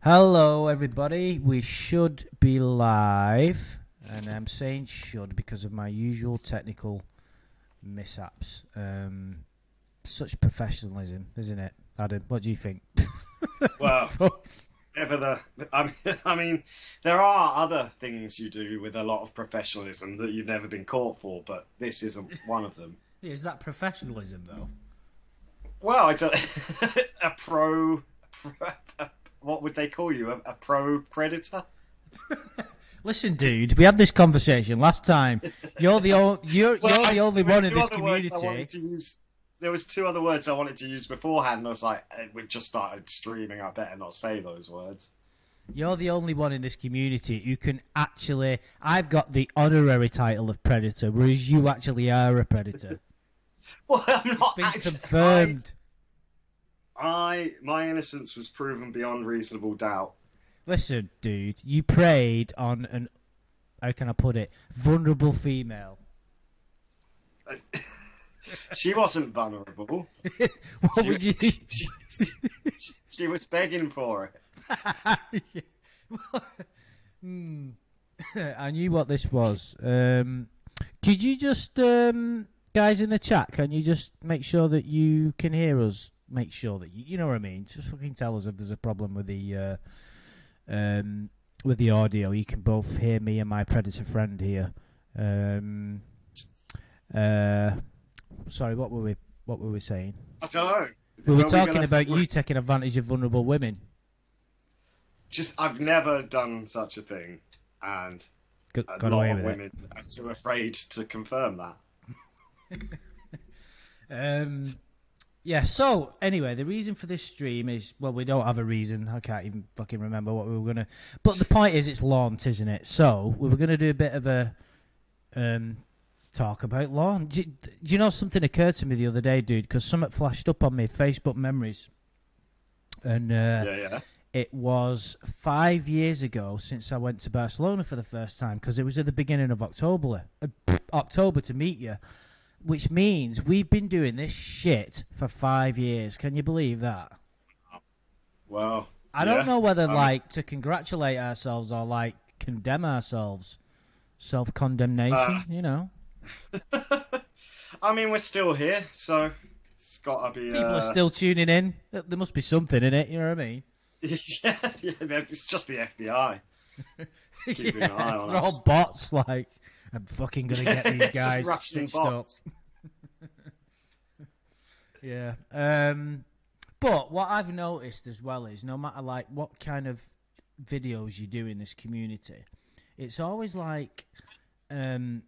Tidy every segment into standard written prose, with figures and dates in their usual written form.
Hello, everybody. We should be live, and I'm saying should because of my usual technical mishaps. Such professionalism, isn't it, Adam? What do you think? Well, ever I mean, there are other things you do with a lot of professionalism that you've never been caught for, but this isn't one of them. Is that professionalism, though? Well, it's a, a pro, what would they call you? A pro predator? Listen, dude, we had this conversation last time. You're Well, the only there were one in two this other words I community. wanted to use. There was two other words I wanted to use beforehand, and I was like, we've just started streaming. I better not say those words. You're the only one in this community who can actually. I've got the honorary title of predator, whereas you actually are a predator. Well, I'm It's not been actually. confirmed. My innocence was proven beyond reasonable doubt. Listen, dude, you preyed on an, how can I put it, vulnerable female. She wasn't vulnerable. What She, would you? she was begging for it. Hmm. I knew what this was. Could you just, guys in the chat, can you just make sure that you can hear us? Make sure that you know what I mean. Just fucking tell us if there's a problem with the audio. You can both hear me and my predator friend here. Um, uh, Sorry, what were we saying? I don't know. We were Are we talking gonna about you taking advantage of vulnerable women. just? I've never done such a thing, and a Got lot away of with it. women are too afraid to confirm that. Um, yeah. So anyway, the reason for this stream is we don't have a reason. I can't even fucking remember what we were gonna. But the point is, it's Lornt, isn't it? So we were gonna do a bit of a um talk about Lornt. Do you know something occurred to me the other day, dude? Because something flashed up on my Facebook memories, and Yeah, yeah. it was 5 years ago since I went to Barcelona for the first time because it was at the beginning of October to meet you, which means we've been doing this shit for 5 years. Can you believe that? Well, I don't yeah. know whether I mean, like to congratulate ourselves or like condemn ourselves. Self condemnation, uh, you know. I mean, we're still here, so it's got to be. People are still tuning in. There must be something in it. You know what I mean? Yeah, yeah. It's just the FBI keeping an eye Yeah, on they're all us. bots. Like, I'm fucking gonna get these It's just guys Russian stitched up. bots. Yeah. But what I've noticed as well is no matter like what kind of videos you do in this community, it's always like um,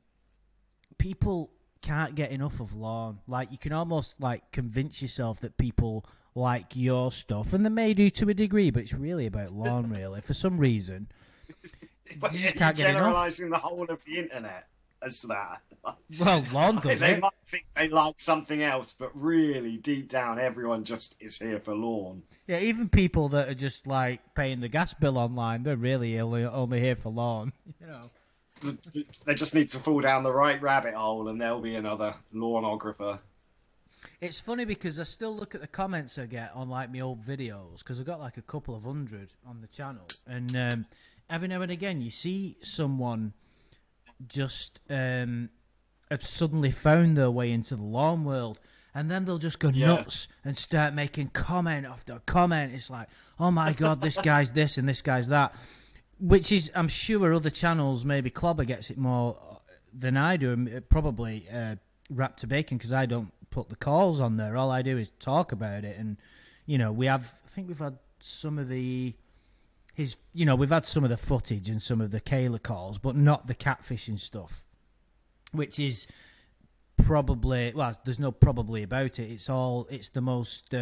people can't get enough of Lorne. Like you can almost like convince yourself that people like your stuff, and they may do to a degree, but it's really about Lorne. Really, for some reason, But you you're just can't get enough. generalising the whole of the internet as that. Well, Lorne Like, does they it. might think they like something else, but really, deep down, everyone just is here for lawn. Yeah, even people that are just like paying the gas bill online, they're really only here for Lorne. You know. They just need to fall down the right rabbit hole, and there'll be another lawnographer. It's funny because I still look at the comments I get on like my old videos because I've got like a couple of hundred on the channel, and every now and again you see someone just have suddenly found their way into the lawn world, and then they'll just go Yeah. nuts and start making comment after comment. It's like, oh my god, this guy's this and this guy's that, which is I'm sure other channels maybe Clobber gets it more than I do, and probably Rap to Bacon because I don't put the calls on there. All I do is talk about it, and we have. I think we've had some of the his. We've had some of the footage and some of the Kayla calls, but not the catfishing stuff, which is probably there's no probably about it. It's the most.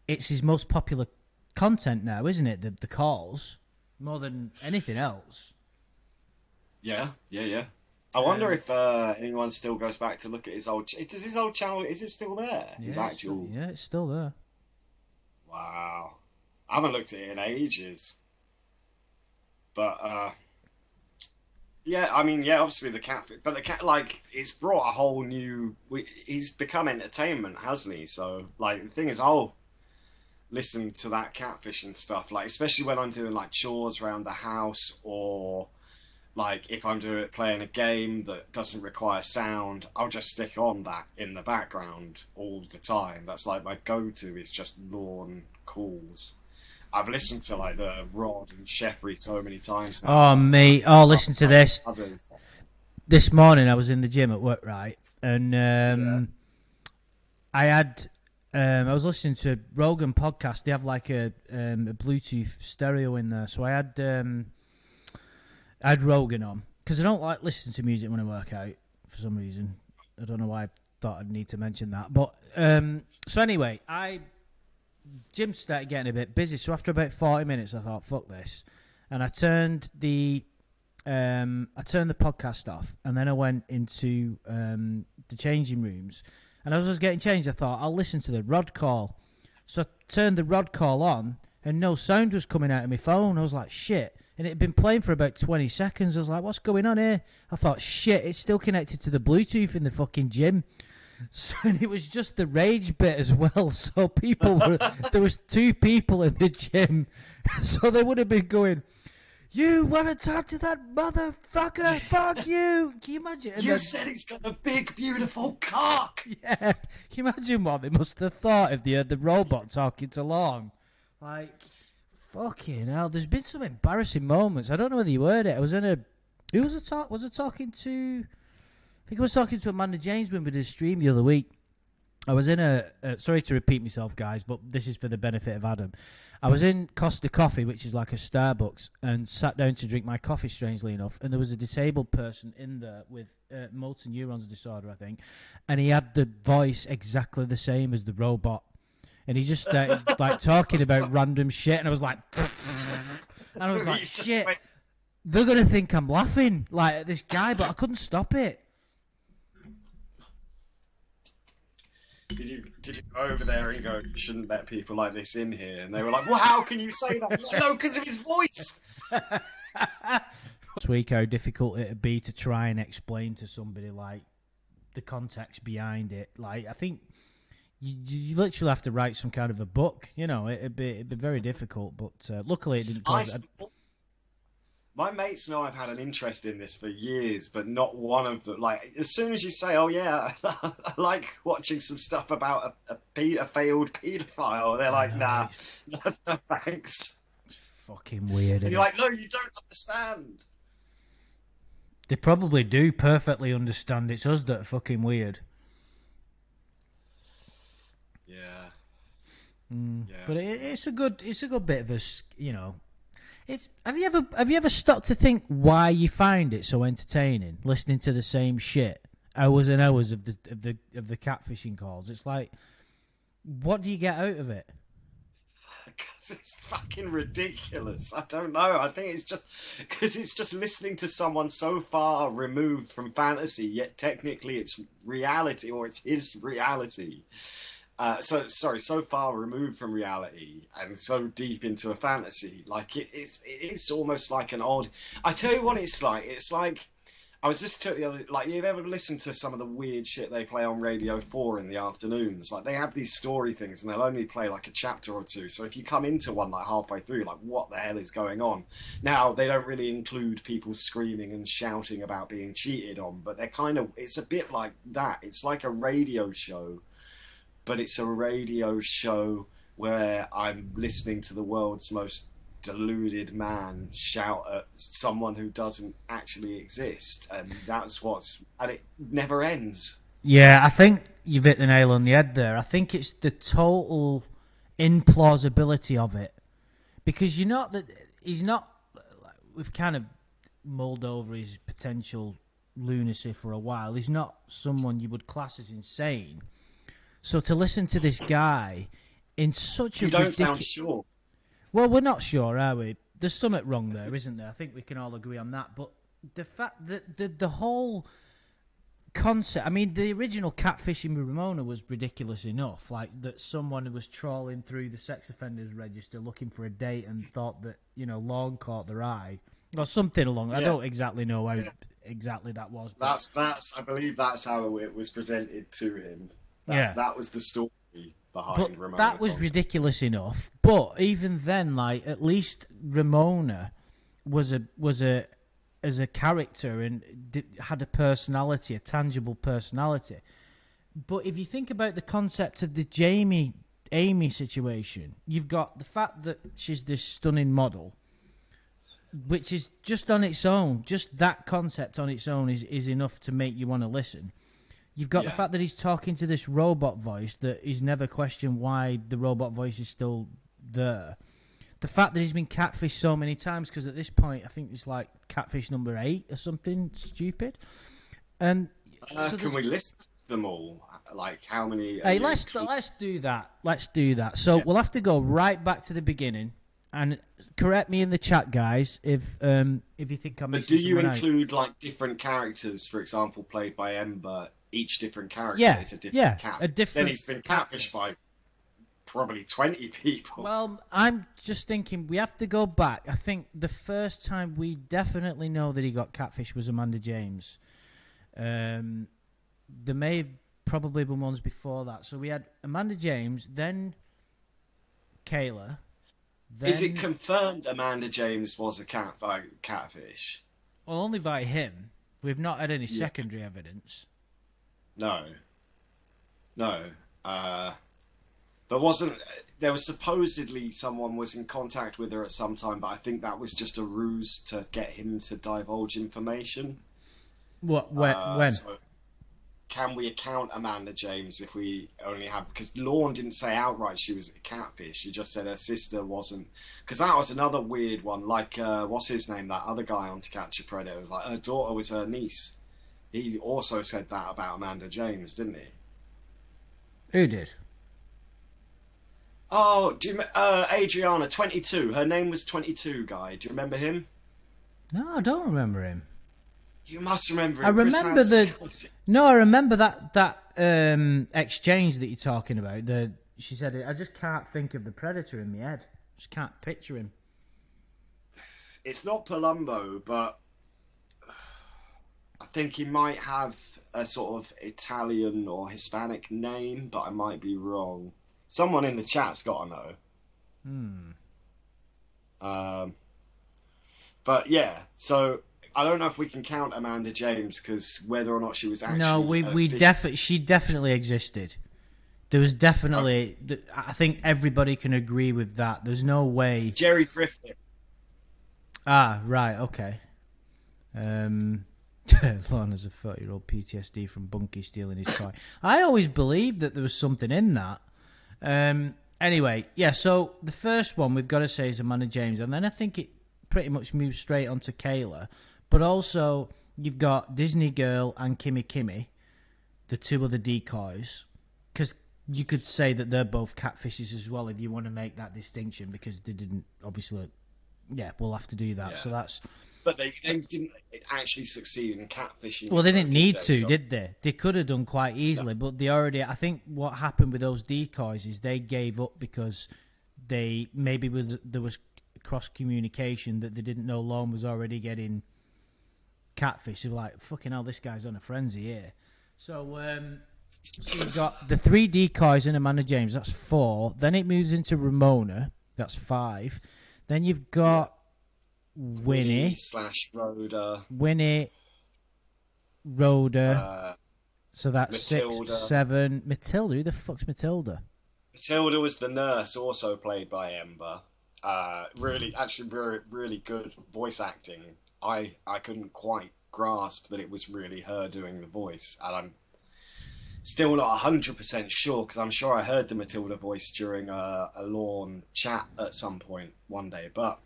It's his most popular content now, isn't it? The calls more than anything else. Yeah, yeah, yeah. I wonder Um, if anyone still goes back to look at his old. Does his old channel? Is it still there? His actual. It's still there. Wow. I haven't looked at it in ages. But yeah, I mean, yeah, obviously the cat, but the cat, like, it's brought a whole new. He's become entertainment, hasn't he? So, like, the thing is, listen to that catfish and stuff, like especially when I'm doing like chores around the house, or like if I'm playing a game that doesn't require sound, I'll just stick on that in the background all the time. That's like my go-to, is just Lorne calls. I've listened to like the Rod and Sheffrey so many times now. Oh, mate. Oh, listen to this. This morning I was in the gym at work, right? And I was listening to Rogan podcast. They have like a Bluetooth stereo in there. So I had Rogan on, because I don't like listening to music when I work out for some reason. I don't know why I thought I'd need to mention that. But so anyway, gym started getting a bit busy. So after about 40 minutes, I thought, fuck this. And I turned the podcast off, and then I went into the changing rooms. And as I was getting changed, I thought, I'll listen to the Rod call. So I turned the Rod call on, and no sound was coming out of my phone. I was like, shit. And it had been playing for about 20 seconds. I was like, what's going on here? I thought, shit, it's still connected to the Bluetooth in the fucking gym. So, and it was just the rage bit as well. So there was 2 people in the gym. So they would have been going, you want to talk to that motherfucker? Fuck you. Can you imagine? And you said he's got a big, beautiful cock. Yeah. Can you imagine what they must have thought if they had the robot talking to Lorne? Like, fucking hell. There's been some embarrassing moments. I don't know whether you heard it. I was in a... Who was I was I talking to? I think I was talking to Amanda James when we did a stream the other week. I was in a... sorry to repeat myself, guys, but this is for the benefit of Adam. I was in Costa Coffee, which is like a Starbucks, and sat down to drink my coffee, strangely enough, and there was a disabled person in there with motor neurons disorder, I think, and he had the voice exactly the same as the robot, and he just started like talking about random shit, and I was like, and I was like, shit, they're going to think I'm laughing like at this guy, but I couldn't stop it. Did you go over there and go, you shouldn't let people like this in here? And they were like, well, how can you say that? No, because of his voice. This week, how difficult it'd be to try and explain to somebody like the context behind it. Like, I think you literally have to write some kind of a book. You know, it'd be very difficult. But luckily, it didn't cause. My mates know I've had an interest in this for years, but not one of them. Like, as soon as you say, "Oh yeah, I like watching some stuff about a failed paedophile," they're like, "Nah, no thanks." It's fucking weird. And you're like, "No, you don't understand." They probably do perfectly understand. It's us that are fucking weird. Yeah. Yeah. But it's a good bit of a, you know. Have you ever stopped to think why you find it so entertaining, listening to the same shit hours and hours of the catfishing calls? It's like, what do you get out of it? Because it's fucking ridiculous. I don't know. I think it's just because it's just listening to someone so far removed from fantasy, yet technically it's reality, or it's his reality. So far removed from reality and so deep into a fantasy. Like, it's almost like an odd... I tell you what it's like. It's like... I was just the other... Like, you've ever listened to some of the weird shit they play on Radio 4 in the afternoons? Like, they have these story things and they'll only play like a chapter or two. So if you come into one like halfway through, like, what the hell is going on? Now, they don't really include people screaming and shouting about being cheated on, but they're kind of... It's a bit like that. It's like a radio show, but it's a radio show where I'm listening to the world's most deluded man shout at someone who doesn't actually exist, and and it never ends. Yeah, I think you've hit the nail on the head there. I think it's the total implausibility of it, because you're not that he's not. We've kind of mulled over his potential lunacy for a while. He's not someone you would class as insane. So to listen to this guy in such a... You don't sound sure. Well, we're not sure, are we? There's something wrong there, isn't there? I think we can all agree on that. But the fact that the whole concept... I mean, the original catfishing with Ramona was ridiculous enough. Like, that someone who was trawling through the sex offenders register looking for a date and thought that, you know, Lorne caught their eye. Or something along... Yeah. I don't exactly know how exactly that was. But... I believe that's how it was presented to him. That was the story behind Ramona. That was ridiculous enough. But even then, like, at least Ramona was a as a character and had a personality, a tangible personality. But if you think about the concept of the Amy situation, you've got the fact that she's this stunning model, which is just on its own, just that concept on its own is enough to make you want to listen. You've got the fact that he's talking to this robot voice that he's never questioned why the robot voice is still there. The fact that he's been catfished so many times, because at this point I think it's like catfish number 8 or something stupid. And so can we list them all? Like how many? Hey, let's do that. Let's do that. So we'll have to go right back to the beginning, and correct me in the chat, guys, if you think I'm. But do you include like different characters, for example, played by Ember? Each different character is a different cat. Then he's been catfished by probably 20 people. Well, I'm just thinking we have to go back. I think the first time we definitely know that he got catfished was Amanda James. There may have probably been ones before that. So we had Amanda James, then Kayla. Then... Is it confirmed Amanda James was a catfish? Well, only by him. We've not had any secondary evidence. No. But there was supposedly someone was in contact with her at some time, but I think that was just a ruse to get him to divulge information. What? When? So can we account Amanda James if we only have... Because Lornt didn't say outright she was a catfish. She just said her sister wasn't... Because that was another weird one. Like, what's his name? That other guy on To Catch a Predator. Like, her daughter was her niece. He also said that about Amanda James, didn't he? Who did? Oh, Adriana, 22. Her name was 22, guy. Do you remember him? No, I don't remember him. You must remember him. I remember I remember that exchange that you're talking about. She said, I just can't think of the Predator in my head. Just can't picture him. It's not Palumbo, but I think he might have a sort of Italian or Hispanic name, but I might be wrong. Someone in the chat's got to know. But yeah, so I don't know if we can count Amanda James, because whether or not she was actually... No, she definitely existed. There was definitely... Okay. I think everybody can agree with that. There's no way... Jerry Griffith. Ah, right, okay. Lorne has a 30-year-old PTSD from Bunky stealing his toy. I always believed that there was something in that. Anyway, yeah, so the first one we've got to say is Amanda James, and then I think it pretty much moves straight on to Kayla. But also, you've got Disney Girl and Kimmy, the two other decoys, because you could say that they're both catfishes as well if you want to make that distinction, because they didn't, obviously, we'll have to do that. Yeah. So that's... But they didn't actually succeed in catfishing. Well, they didn't need to, did they? They could have done quite easily, but they already... I think what happened with those decoys is they gave up because there was cross-communication that they didn't know Lorne was already getting catfish. They were like, fucking hell, this guy's on a frenzy here. So you've got the 3 decoys in Amanda James, that's 4. Then it moves into Ramona, that's 5. Then you've got... Winnie / Rhoda. So that's Matilda. 6, 7. Matilda? Who the fuck's Matilda? Matilda was the nurse, also played by Ember. Really good voice acting. I couldn't quite grasp that it was really her doing the voice, and I'm still not 100% sure, because I'm sure I heard the Matilda voice during a Lorne chat at some point one day, but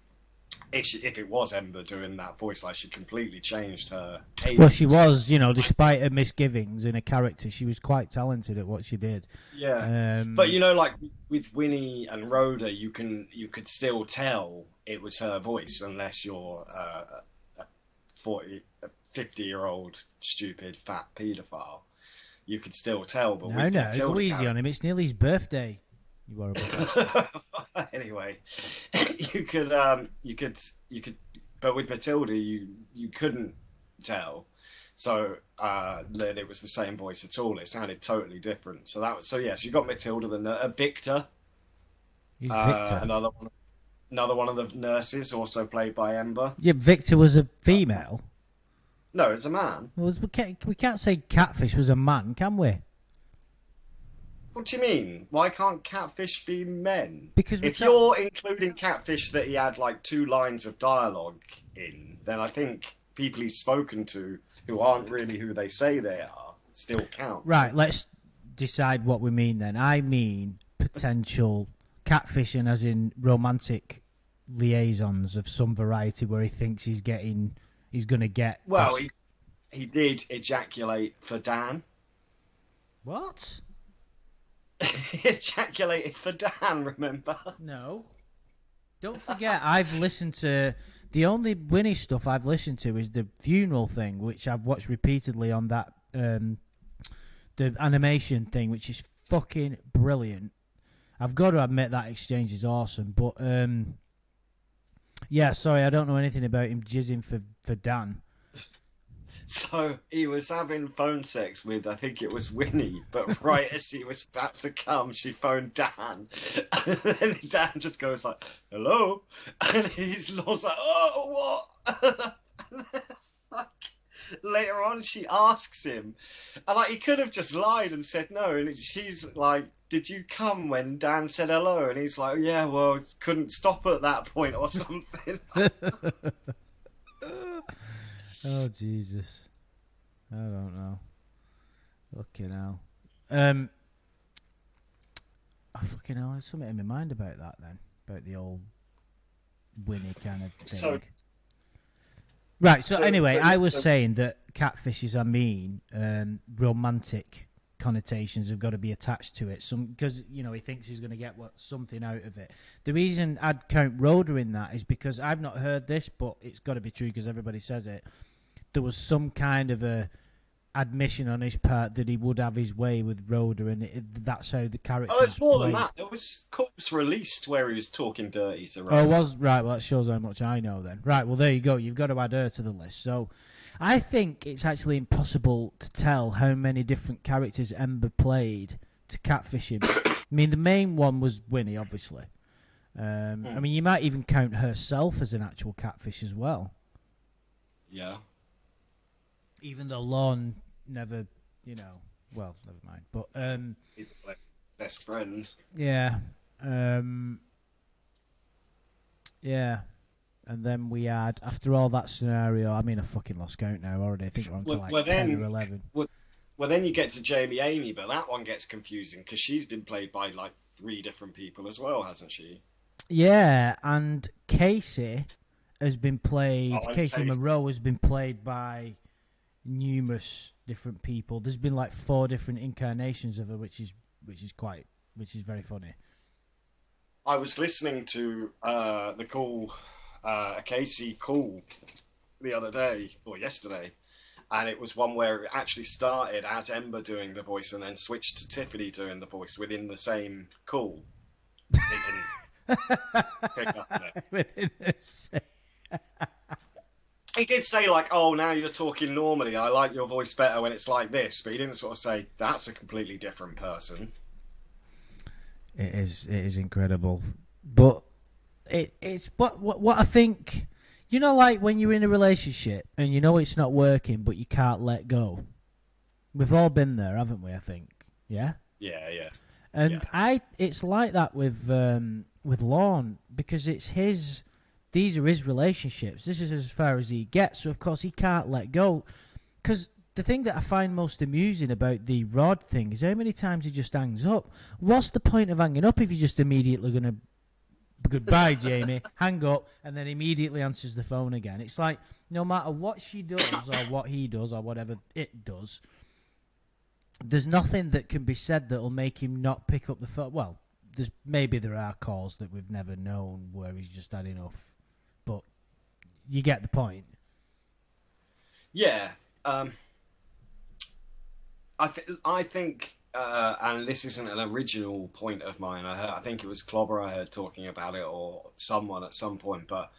if it was Ember doing that voice, like, she completely changed her cadence. Well, she was, despite her misgivings in a character, she was quite talented at what she did. Yeah, but like with Winnie and Rhoda, you could still tell it was her voice, unless you're a 50-year-old stupid fat paedophile. You could still tell. But no, go easy on him. It's nearly his birthday. You horrible bastard. Anyway, you could, but with Matilda, you couldn't tell. So then it was the same voice at all. It sounded totally different. So yes, you got Matilda, Victor, He's Victor. another one of the nurses, also played by Ember. Yeah, Victor was a female. No, it's a man. We can't say Catfish was a man, can we? What do you mean? Why can't Catfish be men? Because if you're including Catfish that he had like 2 lines of dialogue in, then I think people he's spoken to who aren't really who they say they are still count. Right, let's decide what we mean then. I mean potential catfishing as in romantic liaisons of some variety where he thinks he's going to get... Well, he did ejaculate for Dan. What? He ejaculated for Dan, remember? No. Don't forget, I've listened to... The only Winnie stuff I've listened to is the funeral thing, which I've watched repeatedly on that... the animation thing, which is fucking brilliant. I've got to admit that exchange is awesome. But, yeah, sorry, I don't know anything about him jizzing for Dan. So he was having phone sex with, I think it was Winnie, but right as he was about to come, she phoned Dan. And then Dan just goes like, hello? And he's lost like, oh, what? Later on, she asks him, and like he could have just lied and said no, and she's like, "Did you come when Dan said hello?" And he's like, "Yeah, well, couldn't stop at that point or something." Oh Jesus, I don't know. Fucking hell. Fucking hell. There's something in my mind about that then, about the old Winnie kind of thing. Right, so anyway, I was saying that catfishes are mean, romantic connotations have got to be attached to it. Because, he thinks he's going to get something out of it. The reason I'd count Rhoda in that is because I've not heard this, but it's got to be true because everybody says it. There was some kind of a admission on his part that he would have his way with Rhoda, and that's how the character. Oh, it's more than that. There was clips released where he was talking dirty to Rhoda. Oh, it was right. Well, that shows how much I know then. Right. Well, there you go. You've got to add her to the list. So, I think it's actually impossible to tell how many different characters Ember played to catfish him. I mean, the main one was Winnie, obviously. I mean, you might even count herself as an actual catfish as well. Yeah. Even though Lornt never, well, never mind. But It's like best friends. Yeah. Yeah. And then we had, after all that scenario, I mean, I fucking lost count now already. I think we're on to 10 or 11. Well, then you get to Jamie Amy, but that one gets confusing because she's been played by 3 different people as well, hasn't she? Yeah, and Casey has been played. Oh, Casey Monroe has been played by numerous different people. There's been 4 different incarnations of her, which is very funny. I was listening to the call, Casey call, the other day or yesterday, and it was one where it actually started as Ember doing the voice and then switched to Tiffany doing the voice within the same call. It didn't pick up on it. Within the same. He did say oh, now you're talking normally. I like your voice better when it's like this, but he didn't sort of say that's a completely different person. It is incredible, but it's what I think. When you're in a relationship and it's not working, but you can't let go. We've all been there, haven't we? I think, yeah. Yeah. And yeah. It's like that with Lornt because it's his. These are his relationships. This is as far as he gets. So, of course, he can't let go. Because the thing that I find most amusing about the Rod thing is how many times he just hangs up. What's the point of hanging up if you're just immediately going to... Goodbye, Jamie. Hang up, and then immediately answers the phone again. It's like, no matter what she does or what he does or whatever it does, there's nothing that can be said that will make him not pick up the phone. Well, maybe there are calls that we've never known where he's just had enough. But you get the point. Yeah. I think, and this isn't an original point of mine. I think it was Clobber I heard talking about it, or someone at some point. But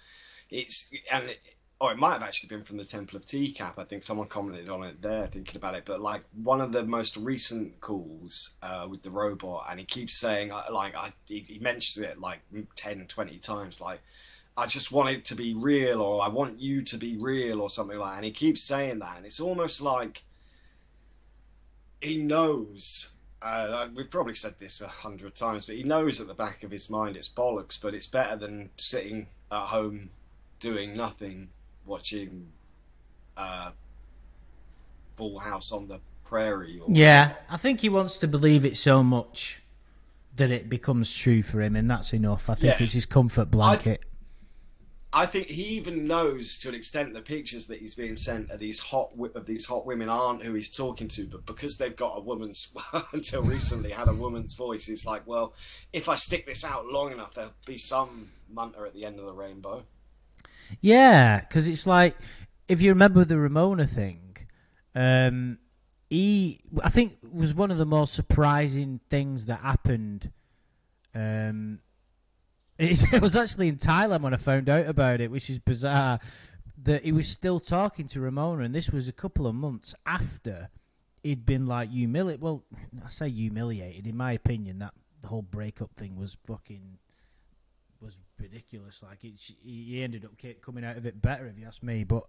or it might have actually been from the Temple of Teacap. I think someone commented on it there, thinking about it. But like one of the most recent calls with the robot, and he keeps saying he mentions it like 10, 20 times, like I just want it to be real, or I want you to be real, or something like that. And he keeps saying that, and it's almost like he knows. We've probably said this 100 times, but he knows at the back of his mind it's bollocks, but it's better than sitting at home doing nothing, watching Full House on the Prairie. Or Yeah, I think he wants to believe it so much that it becomes true for him, and that's enough. I think yeah, it's his comfort blanket. I think he even knows to an extent the pictures that he's being sent of these hot women aren't who he's talking to, but because they've got a woman's until recently had a woman's voice, he's like, well, if I stick this out long enough, there'll be some munter at the end of the rainbow. Yeah, because it's like, if you remember the Ramona thing, I think was one of the most surprising things that happened. Um, it was actually in Thailand when I found out about it, which is bizarre. That he was still talking to Ramona, and this was a couple of months after he'd been like humiliated. Well, I say humiliated. In my opinion, that the whole breakup thing was was ridiculous. Like he ended up coming out of it better, if you ask me. But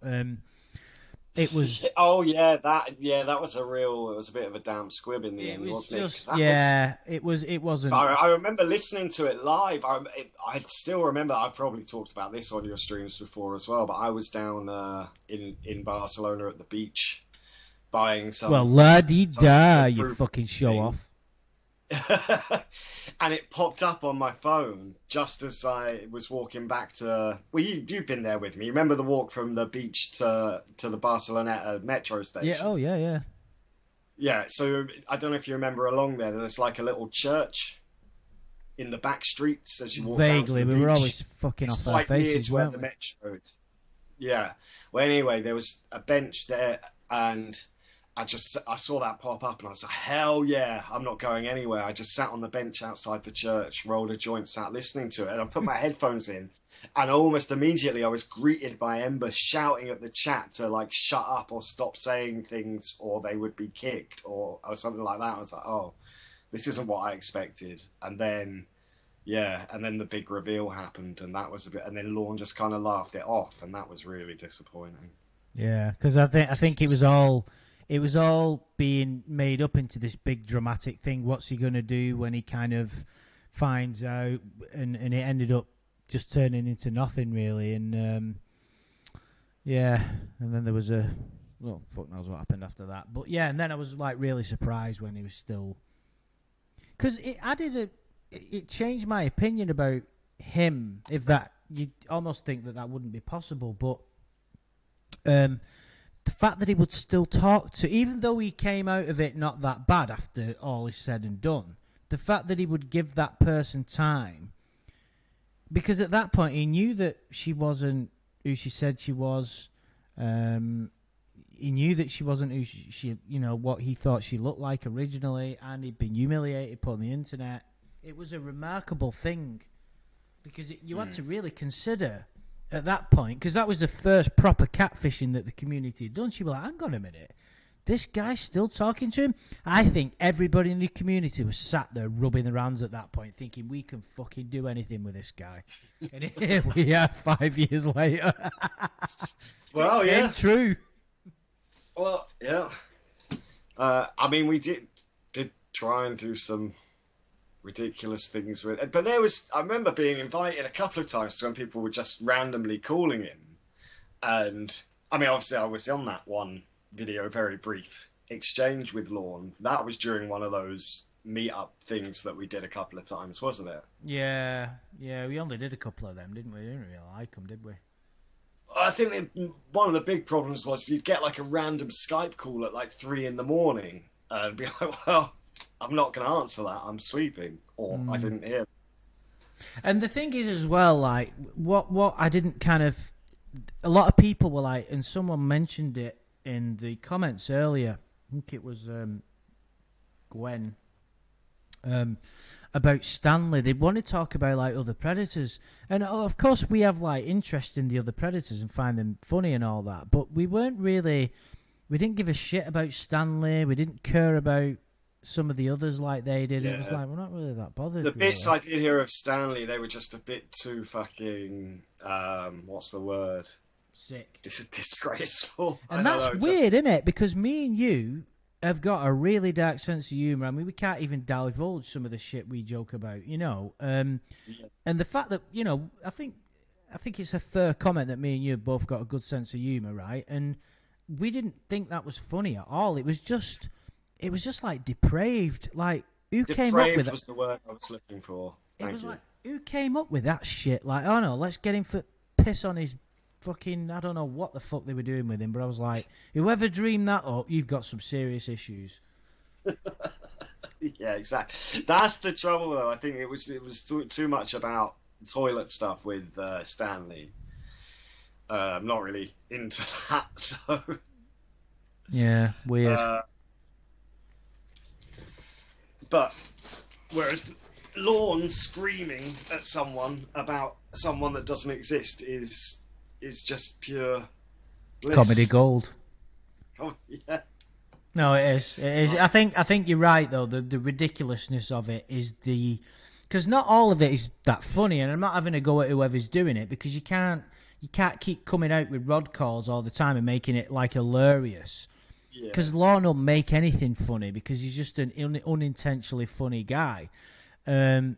it was. Oh yeah, that was it was a bit of a damn squib in the It end, was wasn't it? just yeah. It was. It wasn't. I remember listening to it live. I still remember. I've probably talked about this on your streams before as well. But I was down in Barcelona at the beach buying Well, la di some da, you fruit fucking show thing. off. And it popped up on my phone just as I was walking back to. Well, you've been there with me. You remember the walk from the beach to the Barcelona metro Yeah. station? Oh yeah. Yeah. Yeah. So I don't know if you remember along there. There's like a little church in the back streets as you walk down to Vaguely, the we were beach. always fucking It's off our quite near faces, to where weren't the we? metro is. Yeah. Well, anyway, there was a bench there, and I saw that pop up, and I was like, hell yeah, I'm not going anywhere. I just sat on the bench outside the church, rolled a joint, sat listening to it, and I put my headphones in, and almost immediately I was greeted by Ember shouting at the chat to like shut up or stop saying things, or they would be kicked, or something like that. I was like, oh, this isn't what I expected. And then yeah, and then the big reveal happened, and that was a bit, and then Lorne just kind of laughed it off, and that was really disappointing. Yeah, because I think it was all being made up into this big dramatic thing. What's he gonna do when he kind of finds out, and it ended up just turning into nothing really. And yeah, and then there was a well, fuck knows what happened after that. But yeah, and then I was like really surprised when he was still because it changed my opinion about him. If that you almost think that wouldn't be possible, but the fact that he would still talk to, even though he came out of it not that bad after all is said and done, the fact that he would give that person time, because at that point he knew that she wasn't who she said she was. He knew that she wasn't who what he thought she looked like originally, and he'd been humiliated, put on the internet. It was a remarkable thing because you had to really consider at that point, because that was the first proper catfishing that the community had done. She was like, hang on a minute, this guy's still talking to him? I think everybody in the community was sat there rubbing their hands at that point, thinking we can fucking do anything with this guy. And here we are 5 years later. Well, it came true. Well, yeah. I mean, we did try and do some ridiculous things with it, but I remember being invited a couple of times to when people were just randomly calling him, and I mean, obviously I was on that one video, very brief exchange with Lorne. That was during one of those meetup things that we did a couple of times, wasn't it? Yeah, we only did a couple of them, didn't we? We didn't really like them, did we? I think one of the big problems was you'd get like a random Skype call at like 3 a.m. and be like, well, I'm not going to answer that. I'm sleeping, or I didn't hear. And the thing is, as well, like what I didn't kind of, a lot of people were like, and someone mentioned it in the comments earlier. I think it was Gwen. about Stanley. They want to talk about like other predators, and of course we have like interest in the other predators and find them funny and all that. But we weren't really, we didn't give a shit about Stanley. We didn't care about some of the others like they did. Yeah. It was like we're not really that bothered. The really. bits I did hear of Stanley, they were just a bit too fucking, what's the word? Sick. Disgraceful. And that's weird, isn't it? Because me and you have got a really dark sense of humour. I mean, we can't even divulge some of the shit we joke about, you know. And the fact that, you know, I think it's a fair comment that me and you have both got a good sense of humour, right? And we didn't think that was funny at all. It was just like depraved. Like, who came up with that? Depraved was the word I was looking for. Thank you. Like, who came up with that shit? Like, oh no, let's get him for piss on his fucking, I don't know what the fuck they were doing with him, but I was like, whoever dreamed that up, you've got some serious issues. Yeah, exactly. That's the trouble, though. I think it was too much about toilet stuff with Stanley. I'm not really into that, so yeah, weird. But whereas Lorne screaming at someone about someone that doesn't exist is just pure bliss. Comedy gold. Oh, yeah. No, it is. It is. I think you're right though. The ridiculousness of it is because not all of it is that funny, and I'm not having a go at whoever's doing it because you can't keep coming out with rod calls all the time and making it like hilarious. Because Lorne will make anything funny because he's just an unintentionally funny guy. But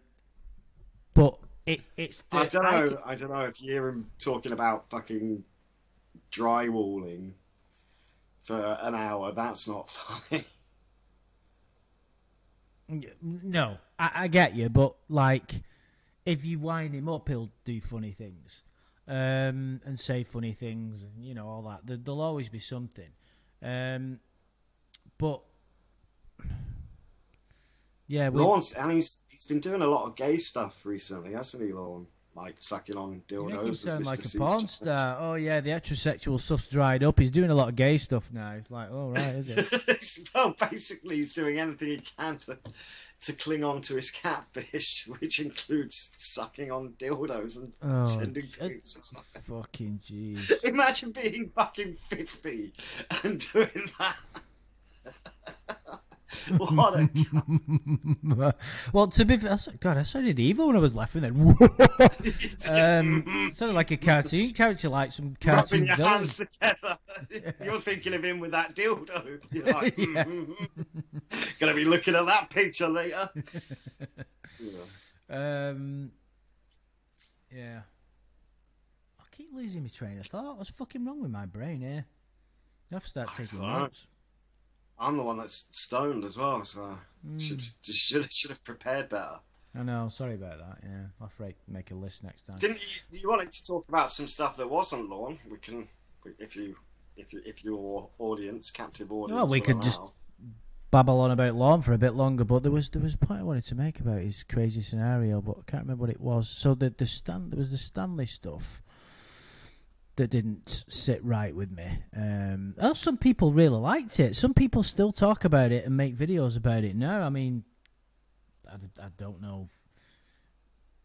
it's. I don't know if you hear him talking about fucking drywalling for an hour. That's not funny. No, I get you, but like, if you wind him up, he'll do funny things, and say funny things, and you know all that. There'll always be something. But yeah, Lorne's and he's been doing a lot of gay stuff recently, hasn't he, Lorne? Like sucking on dildos. You make him sound like Mr. a porn star. Oh yeah, the heterosexual stuff's dried up. He's doing a lot of gay stuff now. It's like, oh right, is it? Well, basically, he's doing anything he can to cling on to his catfish, which includes sucking on dildos and sending pics or something. Fucking jeez. Imagine being fucking 50 and doing that. What a cunt. Well, to be fair, God, I sounded evil when I was laughing then. Sounded like a cartoon character, like some cartoon rubbing your villain. hands together. You're thinking of him with that dildo. You're like, gonna be looking at that picture later. Yeah. I keep losing my train of thought. What's fucking wrong with my brain here? I have to start taking notes. I'm the one that's stoned as well, so should have prepared better. I know. Sorry about that. Yeah, I'll have to make a list next time. Didn't you wanted to talk about some stuff that wasn't Lorne? We can, if your audience, captive audience. Well, we could just babble on about Lorne for a bit longer, but there was a point I wanted to make about his crazy scenario, but I can't remember what it was. So there was the Stanley stuff that didn't sit right with me. Some people really liked it. Some people still talk about it and make videos about it now. I mean, I don't know.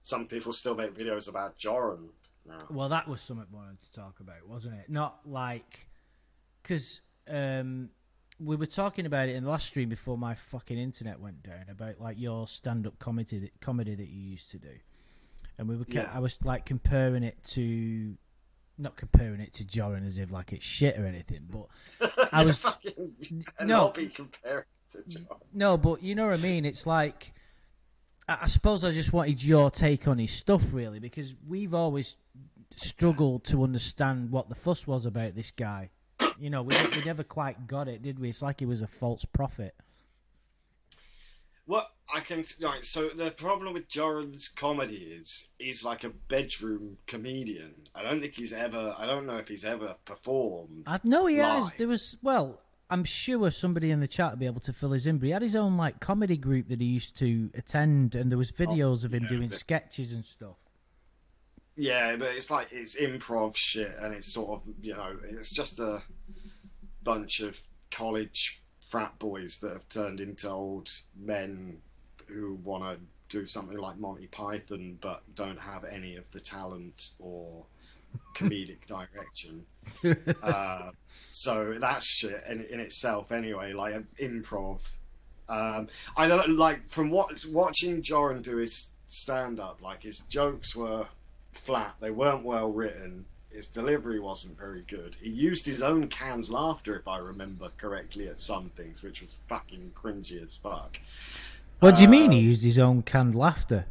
Some people still make videos about Joran now. Well, that was something I wanted to talk about, wasn't it? Not like... Because we were talking about it in the last stream before my fucking internet went down, about like your stand-up comedy that you used to do. And we were I was like comparing it to... Not comparing it to Joran as if like it's shit or anything, but I was not be comparing it to Joran. No, but you know what I mean. It's like I suppose I just wanted your take on his stuff, really, because we've always struggled to understand what the fuss was about this guy. You know, we never quite got it, did we? It's like he was a false prophet. What I can right, so the problem with Joran's comedy is he's like a bedroom comedian. I don't know if he's ever performed. No, he live. has. There was I'm sure somebody in the chat will be able to fill us in, but he had his own like comedy group that he used to attend, and there was videos of him doing sketches and stuff. Yeah, but it's like it's improv shit, and it's sort of it's just a bunch of college frat boys that have turned into old men who want to do something like Monty Python but don't have any of the talent or comedic direction. So that's shit in itself anyway, like improv. I don't know, like from watching Joran do his stand up, like his jokes were flat, they weren't well written, his delivery wasn't very good. He used his own canned laughter, if I remember correctly, at some things, which was fucking cringy as fuck. What do you mean he used his own canned laughter?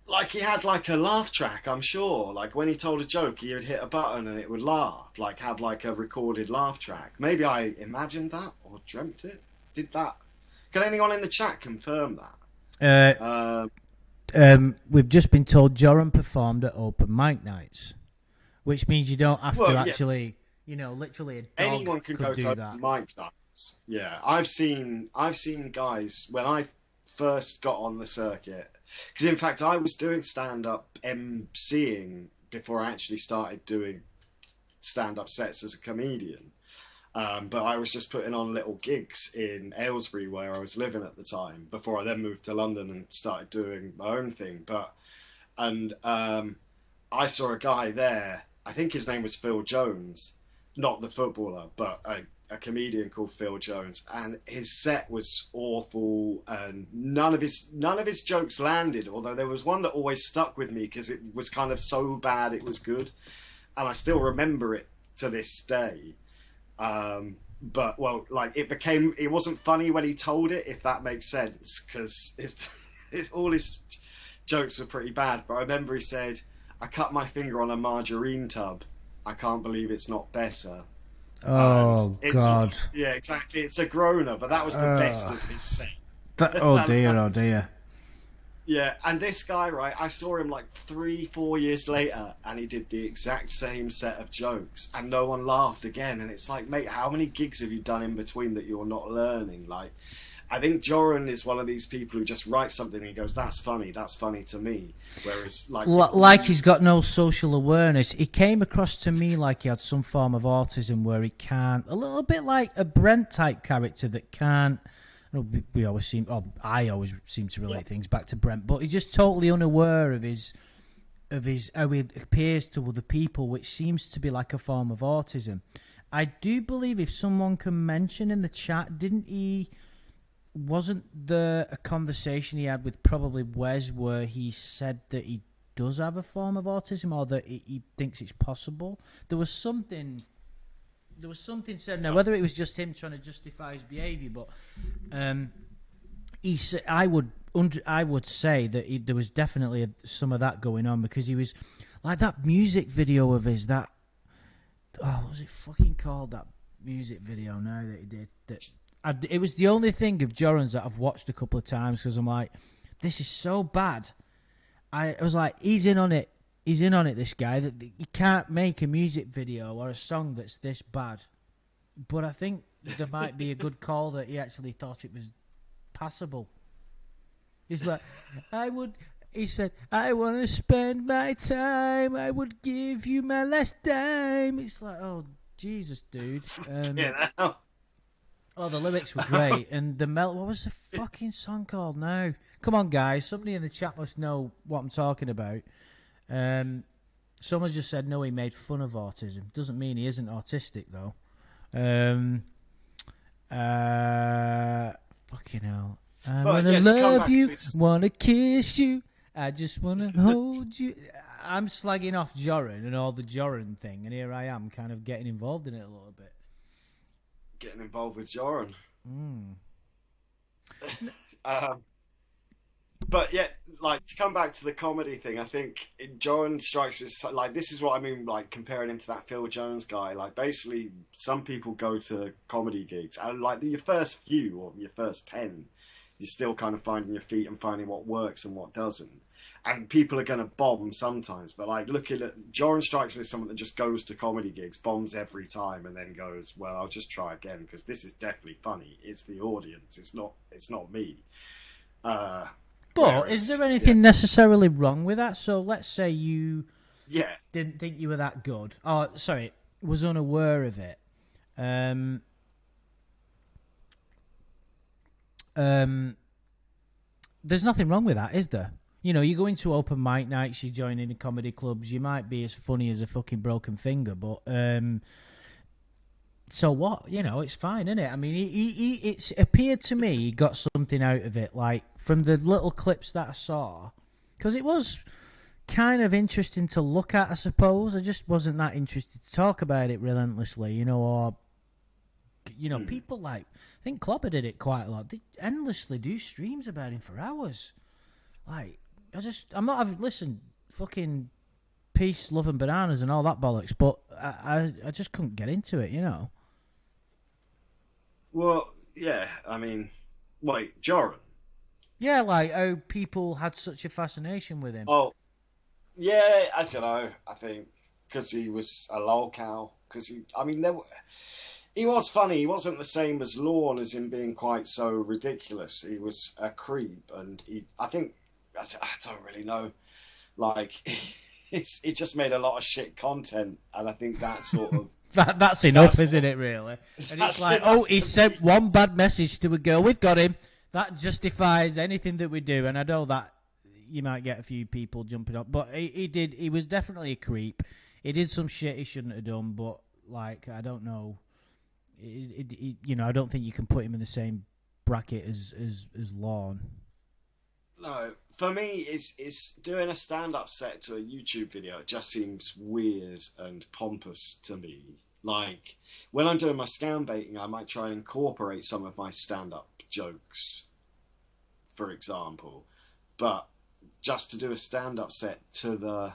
Like he had like a laugh track, I'm sure. Like when he told a joke, he would hit a button and it would laugh. Like have like a recorded laugh track. Maybe I imagined that or dreamt it. Did that? Can anyone in the chat confirm that? We've just been told Joran performed at open mic nights, which means you don't have to actually, literally a dog anyone can go to that. open mic nights. Yeah, I've seen guys when I first got on the circuit. Because in fact, I was doing stand-up MCing before I actually started doing stand-up sets as a comedian. But I was just putting on little gigs in Aylesbury where I was living at the time before I then moved to London and started doing my own thing. And I saw a guy there, I think his name was Phil Jones, not the footballer, but a comedian called Phil Jones, and his set was awful, and none of his jokes landed. Although there was one that always stuck with me because it was kind of so bad it was good, and I still remember it to this day. But well, like it wasn't funny when he told it, if that makes sense, because all his jokes were pretty bad. But I remember he said, "I cut my finger on a margarine tub. I can't believe it's not better." Oh God! Yeah, exactly. It's a groaner, but that was the best of his set. Oh dear! Yeah, and this guy, right? I saw him like 3-4 years later, and he did the exact same set of jokes, and no one laughed again. And it's like, mate, how many gigs have you done in between that you're not learning? Like, I think Joran is one of these people who just writes something and he goes, "That's funny to me." Whereas, like he's got no social awareness. He came across to me like he had some form of autism, where he can't, a little bit like a Brent type character that can't. I always seem to relate things back to Brent, but he's just totally unaware of his how he appears to other people, which seems to be like a form of autism. I do believe, if someone can mention in the chat, wasn't there a conversation he had with probably Wes where he said that he does have a form of autism, or that he thinks it's possible? There was something said. Now, whether it was just him trying to justify his behaviour, but he said, I would say that there was definitely some of that going on, because he was like that music video of his, that what was it fucking called, that music video now that he did, it was the only thing of Joran's that I've watched a couple of times, because I'm like, this is so bad. I was like, he's in on it, this guy, that you can't make a music video or a song that's this bad. But I think there might be a good call that he actually thought it was passable. He's like, he said, "I want to spend my time, I would give you my last dime." It's like, oh, Jesus, dude. Oh, the lyrics were great. And what was the fucking song called now? Come on, guys. Somebody in the chat must know what I'm talking about. Someone just said, no, he made fun of autism. Doesn't mean he isn't autistic, though. Fucking hell. I wanna love you, wanna kiss you, I just wanna hold you. I'm slagging off Joran and all the Joran thing, and here I am kind of getting involved in it a little bit. Getting involved with Joran. But yeah, like, to come back to the comedy thing, I think Joran strikes me as, like, this is what I mean, like, comparing him to that Phil Jones guy. Like, basically, some people go to comedy gigs, and like your first few or your first 10, you're still kind of finding your feet and finding what works and what doesn't. And people are going to bomb sometimes, but like, looking at Joran strikes me as someone that just goes to comedy gigs, bombs every time, and then goes, well, I'll just try again because this is definitely funny. It's the audience. It's not me. But is there anything necessarily wrong with that? So let's say you didn't think you were that good. Oh, sorry, was unaware of it. there's nothing wrong with that, is there? You know, you go into open mic nights, you join in the comedy clubs, you might be as funny as a fucking broken finger, but so what? You know, it's fine, isn't it? I mean, it's appeared to me he got something out of it, like from the little clips that I saw, because it was kind of interesting to look at, I suppose. I just wasn't that interested to talk about it relentlessly, you know, or people like, I think Clopper did it quite a lot. They endlessly do streams about him for hours. Like, I'm not having, listen, fucking peace, love and bananas and all that bollocks, but I just couldn't get into it, you know. Well, yeah, I mean, wait, Joran? Yeah, like how people had such a fascination with him. Oh, yeah, I don't know. I think because he was a lolcow. Because he was funny. He wasn't the same as Lorne as in being quite so ridiculous. He was a creep, and I don't really know. Like, he just made a lot of shit content, and I think that sort of. That's enough, isn't it, really? And it's like, he sent one bad message to a girl, we've got him. That justifies anything that we do. And I know that you might get a few people jumping up, but he was definitely a creep. He did some shit he shouldn't have done, but, like, I don't know. I don't think you can put him in the same bracket as Lorne. No, for me, it's doing a stand-up set to a YouTube video. It just seems weird and pompous to me. Like, when I'm doing my scam baiting, I might try and incorporate some of my stand-up jokes, for example. But just to do a stand-up set to the...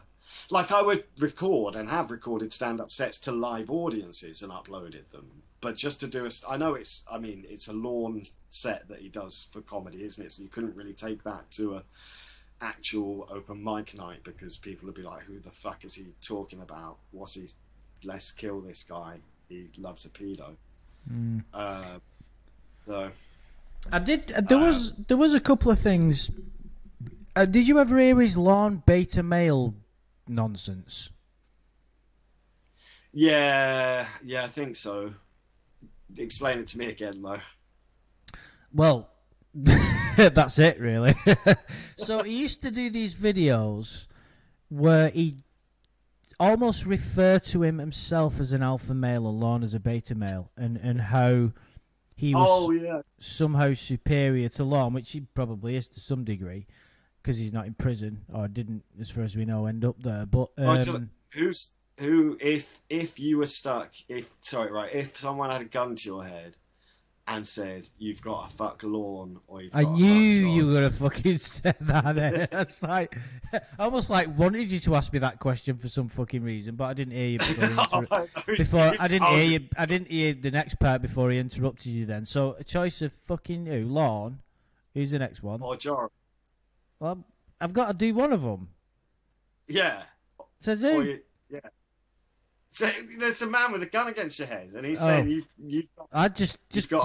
Like, I would record and have recorded stand-up sets to live audiences and uploaded them. But just to do I know it's a Lorne set that he does for comedy, isn't it? So you couldn't really take that to a actual open mic night because people would be like, who the fuck is he talking about? What's he... Let's kill this guy. He loves a pedo. So... I did... There was a couple of things... did you ever hear his Lorne beta male nonsense? Yeah, I think so. Explain it to me again, though. Well, that's it, really. So he used to do these videos where he almost referred to himself as an alpha male or Lorne as a beta male, and how he was somehow superior to Lorne, which he probably is to some degree, because he's not in prison, or didn't, as far as we know, end up there. But if you were stuck, if someone had a gun to your head and said you've got to fuck Lorne or you've got I knew you were gonna fucking say that. That's like almost like wanted you to ask me that question for some fucking reason, but I didn't hear you I didn't hear the next part before he interrupted you. Then, so a choice of fucking who? Lorne. Who's the next one? Or Joran. Well, I've got to do one of them. Yeah. Says who? Yeah. So there's a man with a gun against your head, and he's saying you've got... I'd just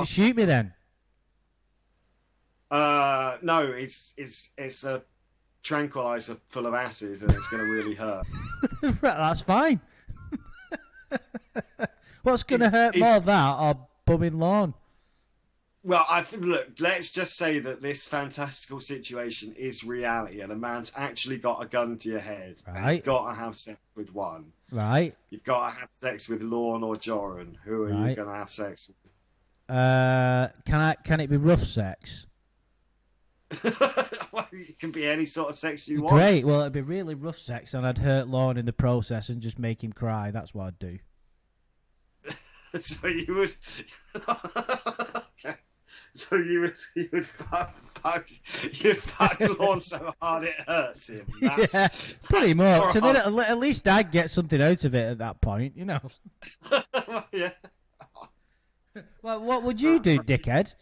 shoot me then. No, it's a tranquilizer full of acid, and it's going to really hurt. Right, that's fine. What's going to hurt more, that or bumming Lorne? Well, look, let's just say that this fantastical situation is reality, and a man's actually got a gun to your head. Right. You've got to have sex with one. Right. You've got to have sex with Lorne or Joran. Who are you going to have sex with? Can it be rough sex? Well, it can be any sort of sex you want. Great. Well, it'd be really rough sex, and I'd hurt Lorne in the process and just make him cry. That's what I'd do. So you would... Okay. So you would fuck Lorne so hard it hurts him. Yeah, pretty much. And then at least I'd get something out of it at that point, you know. Yeah. Well, what would you do, dickhead?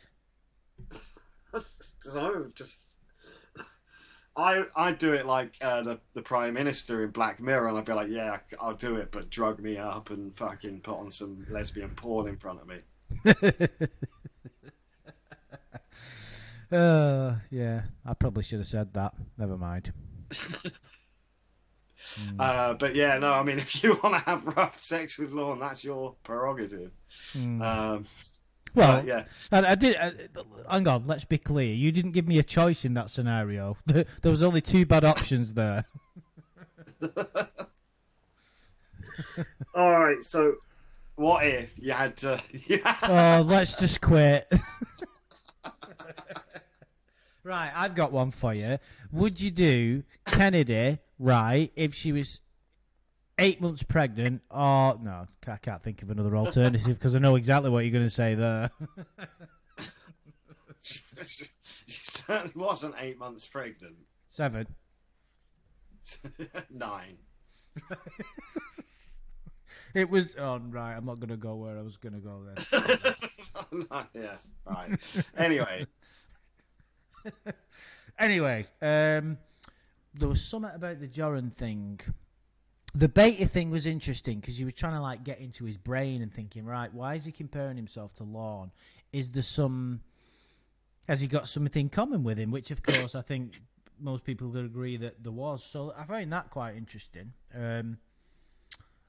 No, just I'd do it like the Prime Minister in Black Mirror, and I'd be like, yeah, I'll do it, but drug me up and fucking put on some lesbian porn in front of me. Yeah, I probably should have said that. Never mind. But yeah, no, I mean, if you want to have rough sex with Lorne, that's your prerogative. Well, yeah. I did. Hang on, let's be clear. You didn't give me a choice in that scenario. There was only two bad options there. All right, so what if you had to? Oh, let's just quit. Right, I've got one for you. Would you do Kennedy, right, if she was 8 months pregnant, or... No, I can't think of another alternative because I know exactly what you're going to say there. She certainly wasn't 8 months pregnant. 7. 9. It was... Oh, right, I'm not going to go where I was going to go then. Yeah, right. Anyway. Anyway, there was something about the Joran thing. The beta thing was interesting because you were trying to like get into his brain and thinking, right, why is he comparing himself to Lorne? Is there some... Has he got something in common with him? Which, of course, I think most people would agree that there was. So I find that quite interesting.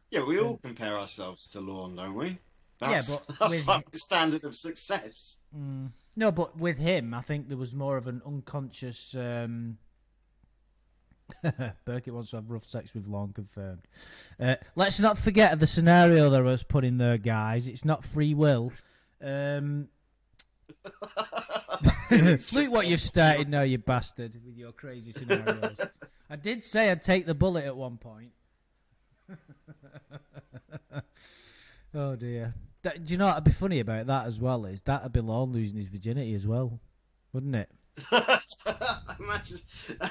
Yeah, we all compare ourselves to Lorne, don't we? Yeah, but that's like the standard of success. No, but with him, I think there was more of an unconscious... Burkett wants to have rough sex with Lorne, confirmed. Let's not forget the scenario that I was put in there, guys. It's not free will. Look what you've started now, you bastard, with your crazy scenarios. I did say I'd take the bullet at one point. Oh, dear. Do you know what would be funny about that as well? Is that would be Lorne losing his virginity as well, wouldn't it? Imagine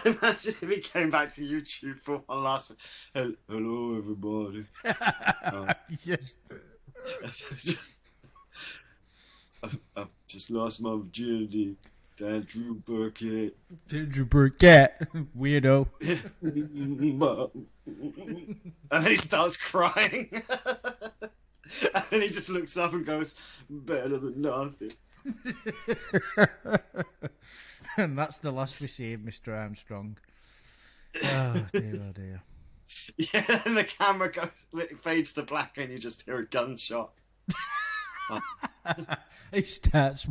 if he came back to YouTube for one last. Hello, everybody. Yes. I've just lost my virginity. Andrew Burkett. Andrew Burkett, weirdo. And then he starts crying. And then he just looks up and goes, better than nothing. And that's the last we see of Mr. Armstrong. Oh dear, oh dear. Yeah, and the camera goes, it fades to black, and you just hear a gunshot. He starts.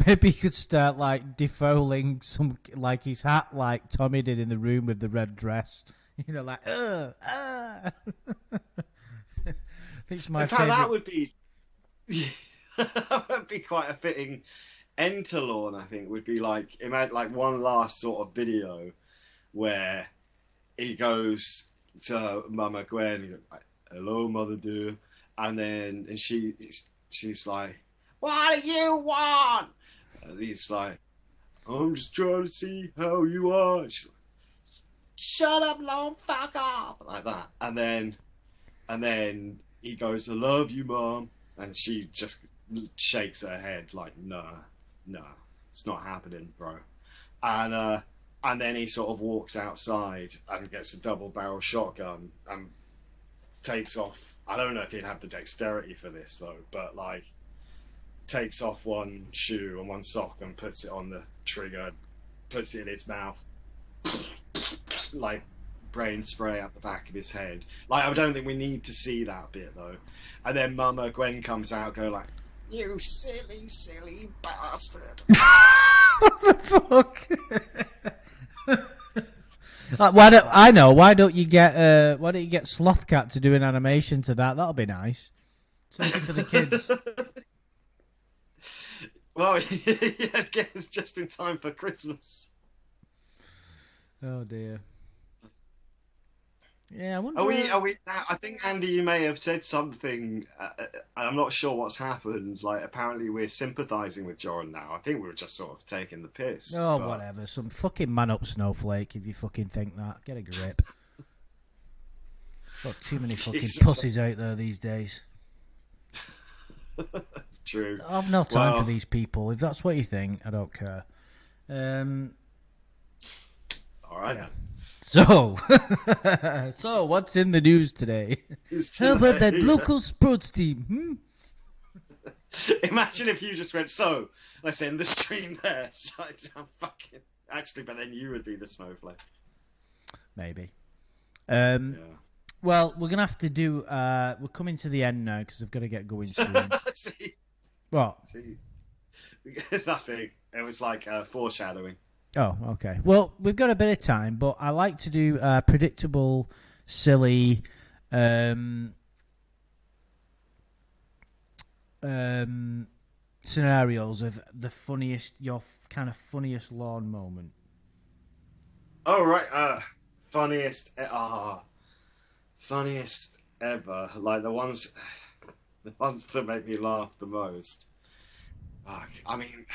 Maybe he could start like defouling some, like his hat, like Tommy did in the room with the red dress. You know, like It's my in fact, favorite. that would be that would be quite a fitting end to Lorne. I think would be like imagine like one last sort of video where he goes to Mama Gwen, he goes, "Hello, Mother dear," and she's like, "What do you want?" And he's like, "I'm just trying to see how you are." She's like, "Shut up, Lorne, fuck off," like that, and then he goes, "I love you, Mom," and she just shakes her head like, "No, it's not happening, bro." And then he sort of walks outside and gets a double-barrel shotgun and takes off. I don't know if he'd have the dexterity for this though, but like takes off one shoe and one sock and puts it on the trigger, puts it in his mouth, like brain spray out the back of his head. Like, I don't think we need to see that bit though. And then Mama Gwen comes out, go like, "You silly, silly bastard." What the fuck? Why don't you get Slothcat to do an animation to that? That'll be nice. Something for the kids. Well, yeah, just in time for Christmas. Oh dear. Yeah, I wonder. Are we? I think Andy, you may have said something. I'm not sure what's happened. Like, apparently we're sympathising with Joran now. I think we were just sort of taking the piss. Oh, whatever. Some fucking man up snowflake. If you fucking think that, get a grip. Got too many fucking pussies out there these days. True. I've no time for these people. If that's what you think, I don't care. All right. Yeah. So what's in the news today? How about that local sports team? Imagine if you just went, "So let's end the stream there." I'm fucking actually, but then you would be the snowflake. Maybe. Yeah. Well, we're gonna have to do. We're coming to the end now because I've got to get going soon. See, What? See, nothing. It was like foreshadowing. Oh, okay. Well, we've got a bit of time, but I like to do predictable, silly, um, um, scenarios of the funniest, kind of funniest lawn moment. Oh right, funniest ever. Like the ones that make me laugh the most. Fuck. I mean,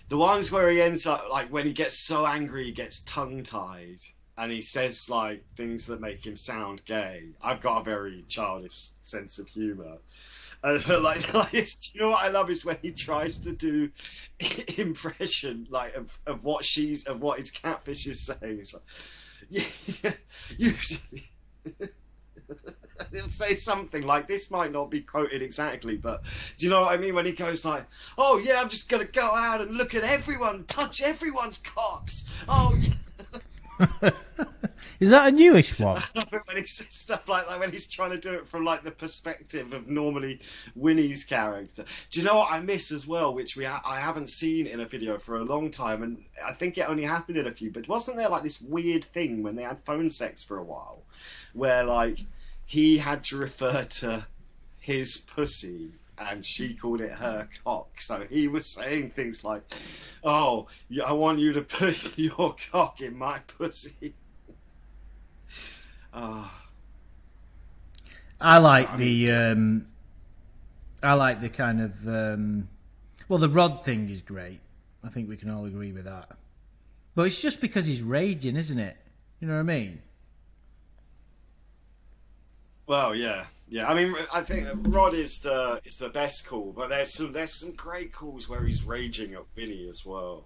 the ones where he ends up like when he gets so angry, he gets tongue-tied, and he says like things that make him sound gay. I've got a very childish sense of humor. Do you know what I love is when he tries to do impression like of what his catfish is saying. It's like, yeah, he'll say something like this might not be quoted exactly, but do you know what I mean? When he goes like, "Oh yeah, I'm just gonna go out and look at everyone, touch everyone's cocks." Oh. Yeah. Is that a newish one? I love it when he says stuff like that, when he's trying to do it from like the perspective of normally Winnie's character. Do you know what I miss as well, which I haven't seen in a video for a long time, and I think it only happened in a few, but wasn't there like this weird thing when they had phone sex for a while, where like he had to refer to his pussy and she called it her cock, so he was saying things like, "Oh, I want you to put your cock in my pussy." Oh. I like the I like the kind of well, the Rod thing is great. I think we can all agree with that. But it's just because he's raging, isn't it? You know what I mean? Well, yeah, yeah. I mean, I think Rod is the best call, but there's some great calls where he's raging at Winnie as well.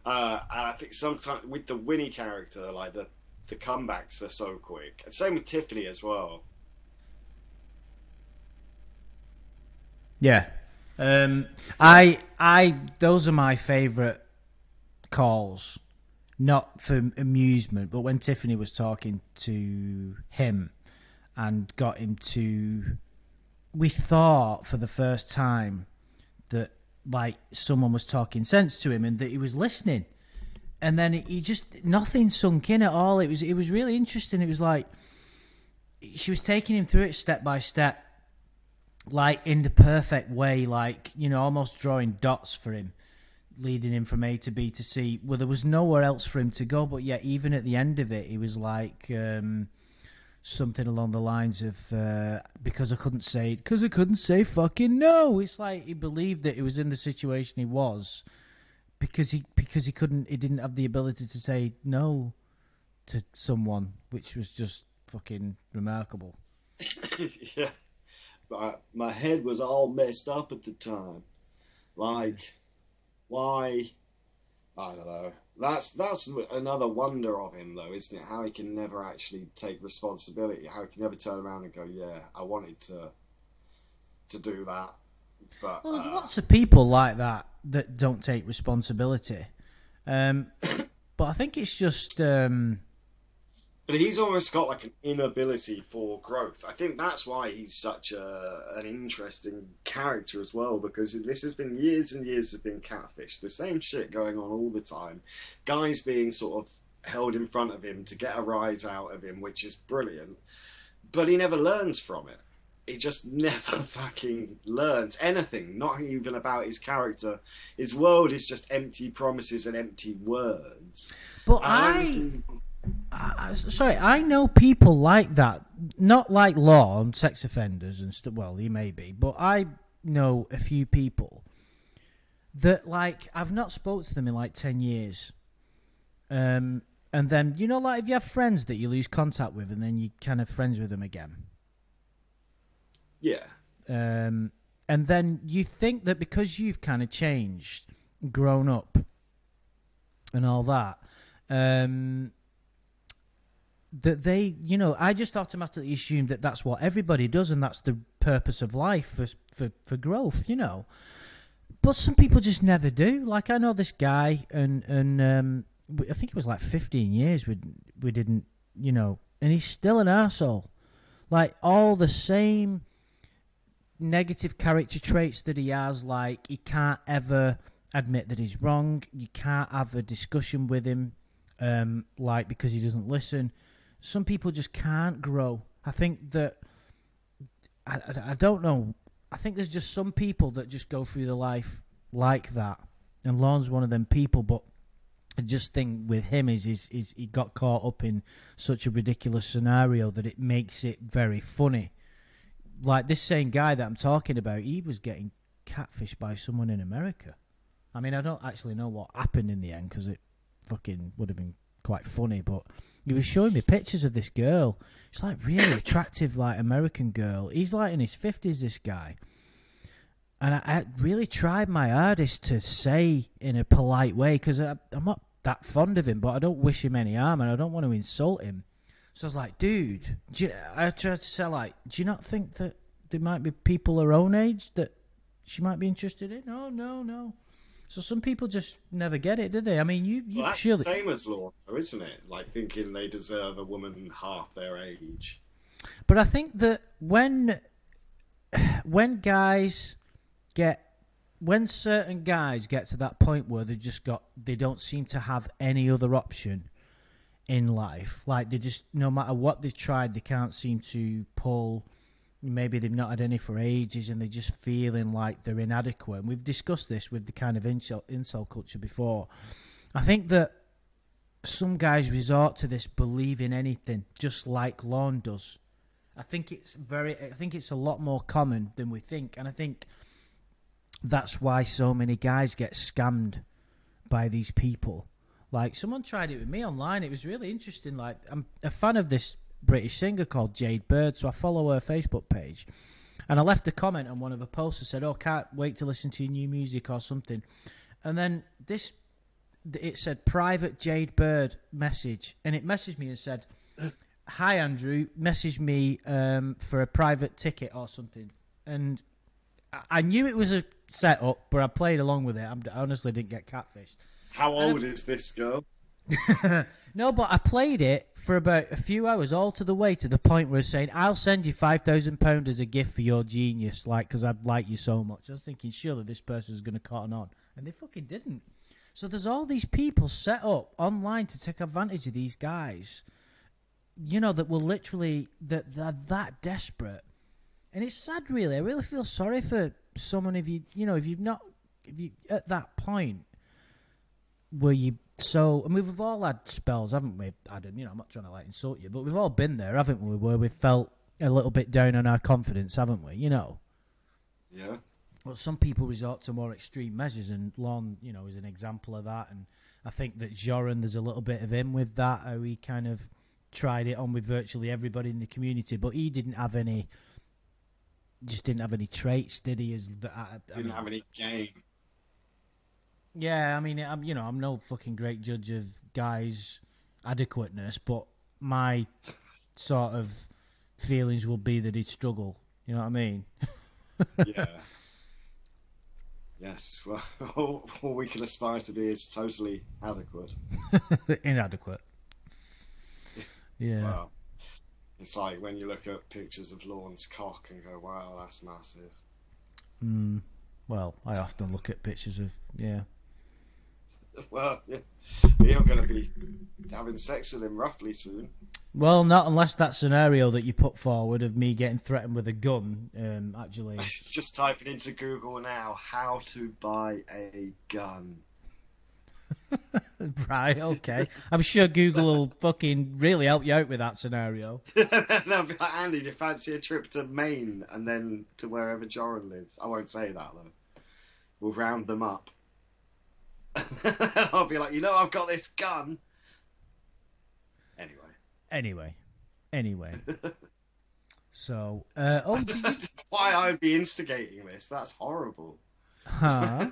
And I think sometimes with the Winnie character, like the comebacks are so quick, and same with Tiffany as well. Yeah. Those are my favourite calls, not for amusement, but when Tiffany was talking to him and got him to, we thought for the first time that like someone was talking sense to him and that he was listening, and then he just nothing sunk in at all. It was really interesting. It was like she was taking him through it step by step, like in the perfect way, like, you know, almost drawing dots for him, leading him from A to B to C. Well, there was nowhere else for him to go, but yet even at the end of it, he was like something along the lines of because I couldn't say fucking no. It's like he believed that he was in the situation he was because he didn't have the ability to say no to someone, which was just fucking remarkable. Yeah. My head was all messed up at the time. Like, why? I don't know. That's another wonder of him, though, isn't it? How he can never actually take responsibility. How he can never turn around and go, "Yeah, I wanted to do that." But well, there's lots of people like that don't take responsibility. But I think it's just. But he's almost got like an inability for growth. I think that's why he's such an interesting character as well, because this has been years and years of being catfish. The same shit going on all the time. Guys being sort of held in front of him to get a rise out of him, which is brilliant. But he never learns from it. He just never fucking learns anything, not even about his character. His world is just empty promises and empty words. But sorry, I know people like that. Not like Lornt, sex offenders and stuff. Well, he may be, but I know a few people that, like, I've not spoke to them in like 10 years. And then, you know, like if you have friends that you lose contact with and then you kind of friends with them again. Yeah. And then you think that because you've kind of changed, grown up, and all that, that they, you know, I just automatically assumed that that's what everybody does and that's the purpose of life for growth, you know. But some people just never do. Like, I know this guy, and I think it was like 15 years we didn't, you know, and he's still an arsehole. Like, all the same negative character traits that he has, like he can't ever admit that he's wrong. You can't have a discussion with him, like because he doesn't listen. Some people just can't grow. I think that I don't know. I think there's just some people that just go through the life like that, and Lorne's one of them people. But I just think with him is he got caught up in such a ridiculous scenario that it makes it very funny. Like this same guy that I'm talking about, he was getting catfished by someone in America. I mean, I don't actually know what happened in the end because it fucking would have been quite funny, but he was showing me pictures of this girl. She's like really attractive, like American girl. He's like in his 50s, this guy. And I really tried my hardest to say in a polite way, because I'm not that fond of him, but I don't wish him any harm and I don't want to insult him. So I was like, dude, I tried to say, like, do you not think that there might be people her own age that she might be interested in? Oh, no. So some people just never get it, do they? I mean, Well, that's surely... the same as Lornt, though, isn't it? Like thinking they deserve a woman half their age. But I think that when certain guys get to that point where they don't seem to have any other option in life, like they just, no matter what they've tried, they can't seem to pull. Maybe they've not had any for ages and they're just feeling like they're inadequate. And we've discussed this with the kind of incel culture before. I think that some guys resort to this believing anything, just like Lorne does. I think it's a lot more common than we think, and I think that's why so many guys get scammed by these people. Like, someone tried it with me online. It was really interesting. Like, I'm a fan of this British singer called Jade Bird, so I follow her Facebook page. And I left a comment on one of her posts that said, "Oh, can't wait to listen to your new music," or something. And then it said, "Private Jade Bird message." And it messaged me and said, "Hi, Andrew, message me for a private ticket," or something. And I knew it was a setup, but I played along with it. I honestly didn't get catfished. How old is this girl? No, but I played it for about a few hours, all to the way to the point where it's saying, "I'll send you £5,000 as a gift for your genius, like, because I like you so much." I was thinking, surely this person's going to cotton on. And they fucking didn't. So there's all these people set up online to take advantage of these guys, you know, that will literally, that they're that desperate. And it's sad, really. I really feel sorry for someone if you at that point where you so, I mean, we've all had spells, haven't we, Adam? You know, I'm not trying to like insult you, but we've all been there, haven't we, where we've felt a little bit down on our confidence, haven't we? You know. Yeah. Well, some people resort to more extreme measures, and Lon, you know, is an example of that. And I think that Joran, there's a little bit of him with that, how he kind of tried it on with virtually everybody in the community, but he didn't have any. Just didn't have any traits, did he? Didn't have any game. Yeah, I mean, I'm no fucking great judge of guys' adequateness, but my sort of feelings will be that he'd struggle. You know what I mean? Yeah. Yes. Well, all we can aspire to be is totally adequate. Inadequate. Yeah. Wow. It's like when you look at pictures of Lorne's cock and go, "Wow, that's massive." Well, I often look at pictures of, yeah. Well, yeah. You're going to be having sex with him roughly soon. Well, not unless that scenario that you put forward of me getting threatened with a gun, actually. Just typing into Google now, "how to buy a gun." Right, okay. I'm sure Google will fucking really help you out with that scenario. They'll be like, "Andy, do you fancy a trip to Maine and then to wherever Joran lives?" I won't say that, though. We'll round them up. I'll be like, "I've got this gun." Anyway. So, That's why I'd be instigating this. That's horrible. Huh?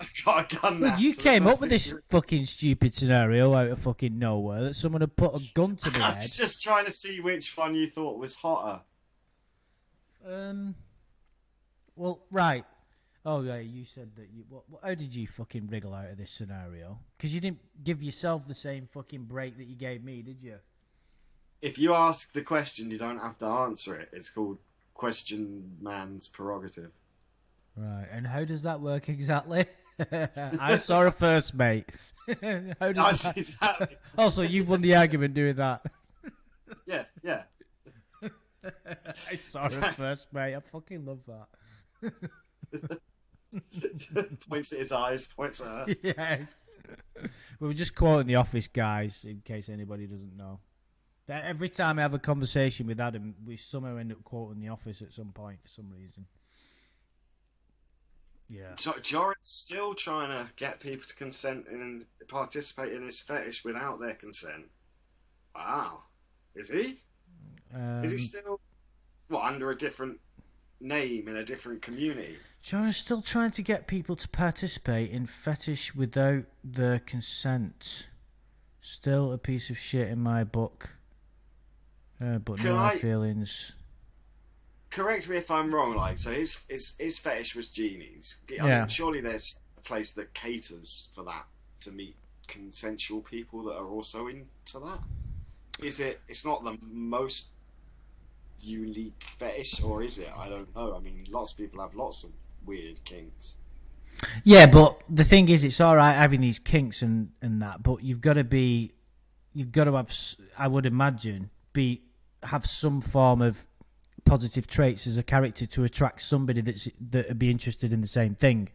I've got a gun now. Well, you so came that up must with be this good. fucking stupid scenario out of fucking nowhere that someone had put a gun to the I head. was just trying to see which one you thought was hotter. Well, right. Oh, yeah, you said that you... how did you fucking wriggle out of this scenario? Because you didn't give yourself the same fucking break that you gave me, did you? If you ask the question, you don't have to answer it. It's called question man's prerogative. Right, and how does that work exactly? I saw her first, mate. How does that... Exactly. Also, you've won the argument doing that. Yeah, yeah. I saw her first, mate. I fucking love that. Points at his eyes, points at her. Yeah. We were just quoting The Office, guys, in case anybody doesn't know. That every time I have a conversation with Adam, we somehow end up quoting The Office at some point for some reason. Yeah. Joran's still trying to get people to consent and participate in his fetish without their consent. Wow. Is he? Is he still under a different name in a different community? Joran's still trying to get people to participate in fetish without their consent. Still a piece of shit in my book. But no hard feelings. Correct me if I'm wrong. Like, so his fetish was genies. I mean, surely there's a place that caters for that to meet consensual people that are also into that. Is it? It's not the most unique fetish, or is it? I don't know. I mean, lots of people have lots of weird kinks. Yeah, but the thing is, it's all right having these kinks and that, but you've got to have, I would imagine, have some form of positive traits as a character to attract somebody that would be interested in the same thing.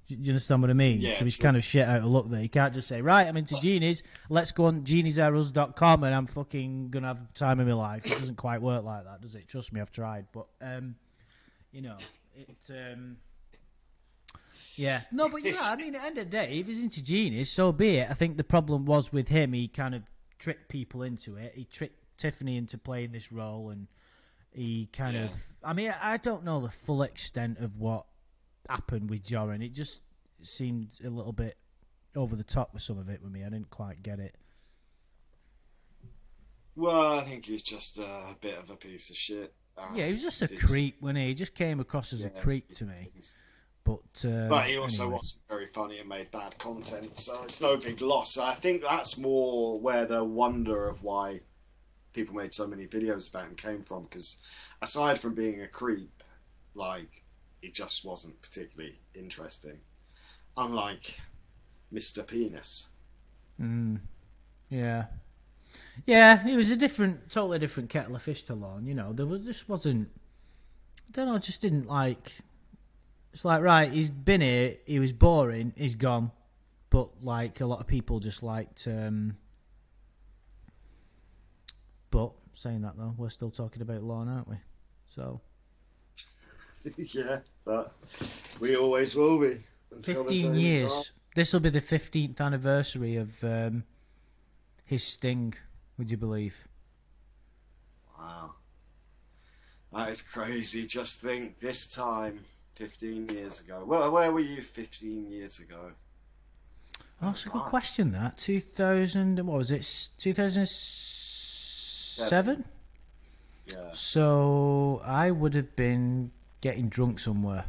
Do you understand what I mean? Yeah, so it's kind of shit out of luck there. You can't just say, right, I'm into genies, let's go on geniesarus.com and I'm fucking going to have the time of my life. It doesn't quite work like that, does it? Trust me, I've tried. But, yeah. No, but yeah, I mean, at the end of the day, if he's into genies, so be it. I think the problem was with him, he kind of tricked people into it. He tricked Tiffany into playing this role, and he kind of... I mean, I don't know the full extent of what happened with Joran. It just seemed a little bit over the top with some of it with me. I didn't quite get it. Well, I think he's just a bit of a piece of shit. Yeah, he was just a creep, wasn't he? He just came across as a creep to me. But he also wasn't very funny and made bad content, so it's no big loss. I think that's more where the wonder of why people made so many videos about him came from, because aside from being a creep, like, he just wasn't particularly interesting. Unlike Mr. Penis. Yeah. Yeah, it was a totally different kettle of fish to Lornt. You know, wasn't. I don't know, just didn't like. It's like, right, he's been here, he was boring, he's gone. But, like, a lot of people just liked. But, saying that though, we're still talking about Lornt, aren't we? So. Yeah, but we always will be. 15 years. This will be the 15th anniversary of his sting, would you believe? Wow. That is crazy. Just think, this time, 15 years ago. Well, where were you 15 years ago? Oh, that's a good question, that. 2000, what was it? 2007? Yeah. So I would have been getting drunk somewhere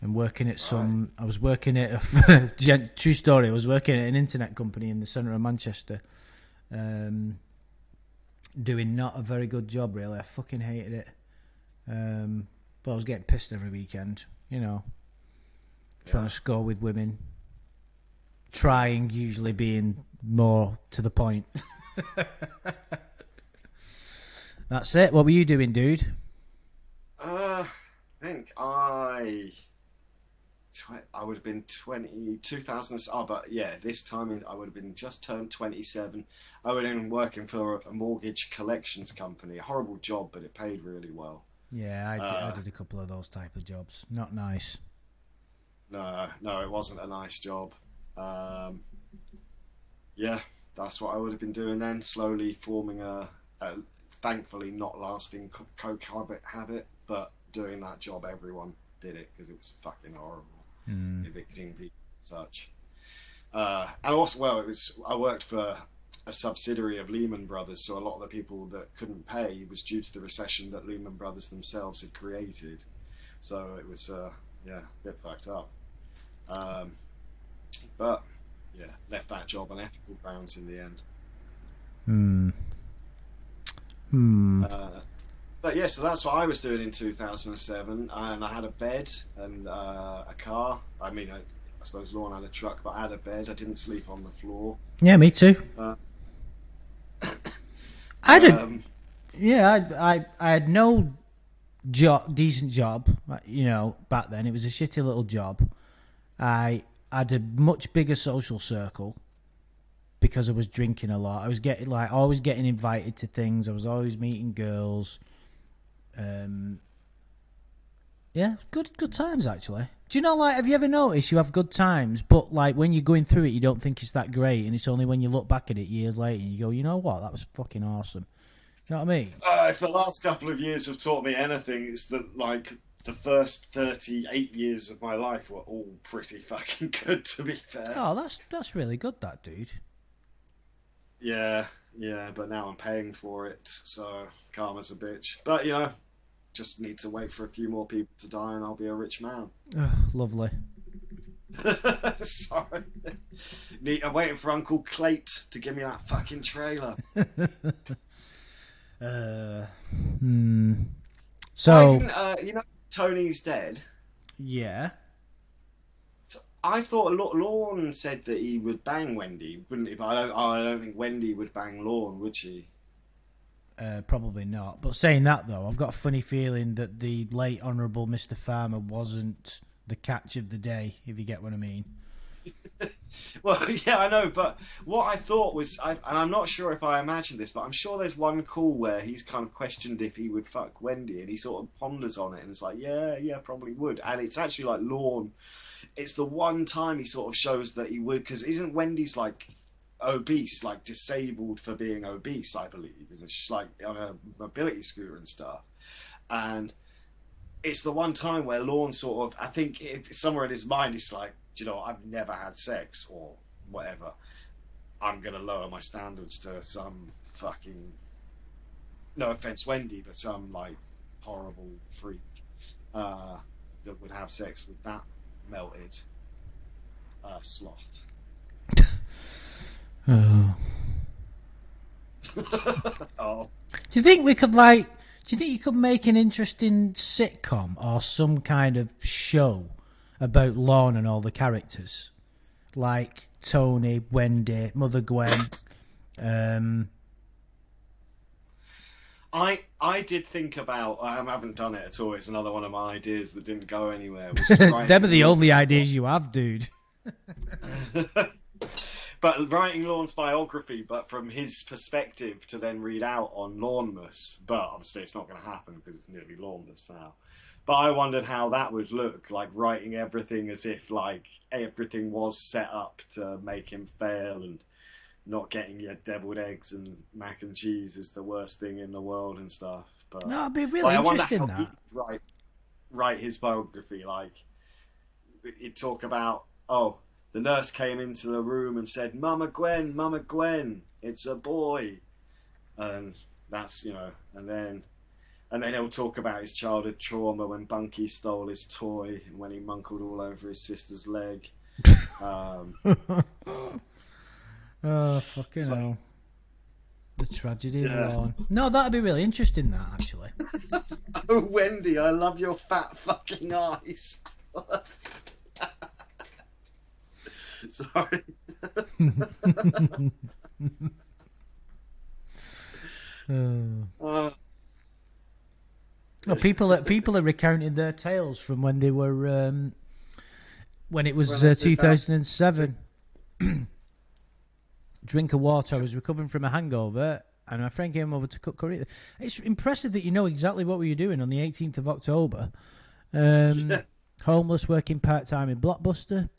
and working at some... I was working at a... true story, I was working at an internet company in the centre of Manchester. Doing not a very good job, really. I fucking hated it. But I was getting pissed every weekend, you know. Trying to score with women. Trying, usually being more to the point. That's it. What were you doing, dude? I think I would have been 2000. Oh, but yeah, this time I would have been just turned 27. I would have been working for a mortgage collections company. A horrible job, but it paid really well. Yeah, I did a couple of those type of jobs. Not nice. No, it wasn't a nice job. Yeah, that's what I would have been doing then. Slowly forming a thankfully not lasting coke habit, but doing that job, everyone did it because it was fucking horrible. Evicting people and such. And also, well, I worked for a subsidiary of Lehman Brothers, so a lot of the people that couldn't pay was due to the recession that Lehman Brothers themselves had created. So it was, a bit fucked up. But yeah, left that job on ethical grounds in the end. But yeah, so that's what I was doing in 2007, and I had a bed and a car. I mean, I suppose Lorne had a truck, but I had a bed. I didn't sleep on the floor. Yeah, me too. Uh, I did. um, Yeah, I had no decent job. You know, back then it was a shitty little job. I had a much bigger social circle because I was drinking a lot. I was getting like always getting invited to things. I was always meeting girls. Yeah, good times actually. Do you know, like, have you ever noticed you have good times, but like when you're going through it, you don't think it's that great, and it's only when you look back at it years later and you go, you know what, that was fucking awesome. You know what I mean? if the last couple of years have taught me anything, it's that like the first 38 years of my life were all pretty fucking good, to be fair. Oh, that's really good, that dude. Yeah, yeah, but now I'm paying for it, so karma's a bitch. But just need to wait for a few more people to die, and I'll be a rich man. Lovely. Sorry. I'm waiting for Uncle Clate to give me that fucking trailer. So I didn't, Tony's dead. yeah. So I thought Lorne said that he would bang Wendy, wouldn't he? But I don't think Wendy would bang Lorne, would she? Probably not. But saying that though, I've got a funny feeling that the late Honourable Mr. Farmer wasn't the catch of the day, if you get what I mean. Well, yeah, I know, but what I thought was, and I'm not sure if I imagined this, but I'm sure there's one call where he's kind of questioned if he would fuck Wendy, and he sort of ponders on it, and it's like, yeah, probably would. And it's actually like Lorne. It's the one time he sort of shows that he would, because isn't Wendy's like obese, like disabled for being obese, I believe, isn't she? She's like on a mobility scooter and stuff, and it's the one time where Lorne sort of, I think somewhere in his mind, he's like, I've never had sex or whatever. I'm going to lower my standards to some fucking, no offense, Wendy, but some like horrible freak that would have sex with that melted sloth. Oh. Oh. Do you think we could do you think you could make an interesting sitcom or some kind of show about Lorne and all the characters? Like Tony, Wendy, Mother Gwen. I did think about, I haven't done it at all, it's another one of my ideas that didn't go anywhere. Them are the only ideas you have, dude. But writing Lorne's biography, but from his perspective to then read out on Lornemus. But obviously it's not going to happen because it's nearly Lornemus now. But I wondered how that would look, like writing everything as if like everything was set up to make him fail, and not getting your deviled eggs and mac and cheese is the worst thing in the world and stuff. But no, it'd be really interesting. I wonder how he'd write his biography. Like he'd talk about, the nurse came into the room and said, Mama Gwen, it's a boy. And that's, and then he'll talk about his childhood trauma when Bunky stole his toy and when he munkled all over his sister's leg. Oh, fucking hell. The tragedy of Lorne. No, that'd be really interesting, that, actually. Oh, Wendy, I love your fat fucking eyes. Sorry. Well, people are recounting their tales from when they were when it was 2007. Drink of water. I was recovering from a hangover, and my friend came over to cook curry. It's impressive that you know exactly what we were doing on the 18th of October. Homeless, working part-time in Blockbuster.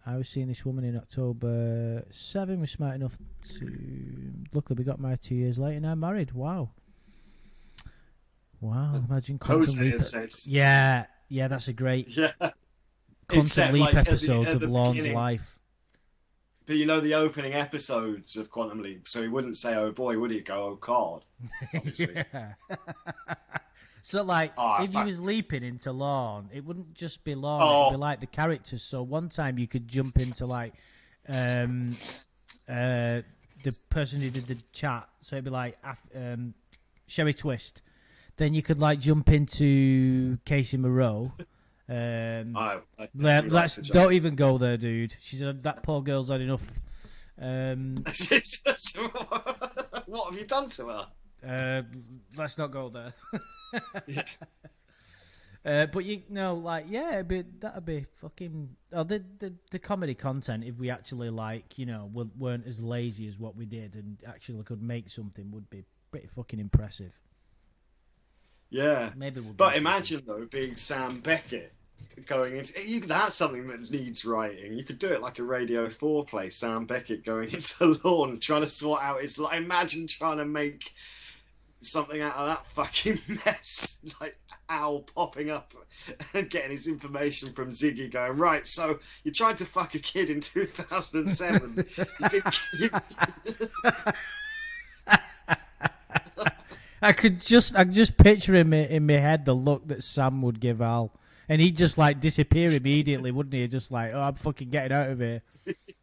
I was seeing this woman in October 7. We're smart enough to... Luckily, we got married 2 years later, now married. Wow, imagine Jose said. Yeah, that's a great Quantum Except, Leap like, episodes at the of Lorne's beginning. life. But the opening episodes of Quantum Leap, so he wouldn't say, oh boy, would he? Go, oh God. Obviously. Yeah. So, like, if he was leaping into Lorne, it wouldn't just be Lorne, it'd be like the characters. So one time you could jump into, like, the person who did the chat. So it'd be like Sherry Twist. Then you could like jump into Casey Moreau. Let's Don't even go there, dude. That poor girl's had enough. What have you done to her? Let's not go there. Yeah. But that'd be fucking. Oh, the comedy content, if we actually weren't as lazy as what we did and actually could make something, would be pretty fucking impressive. Yeah, maybe we'll. But imagine though being Sam Beckett going into that's something that needs writing. You could do it like a Radio 4 play. Sam Beckett going into Lornt, trying to sort out his life. Imagine trying to make something out of that fucking mess, like Al popping up and getting his information from Ziggy going, right, so you tried to fuck a kid in 2007. I could just picture him in my head, the look that Sam would give Al. And he'd just like disappear immediately, wouldn't he? Just like, oh, I'm fucking getting out of here.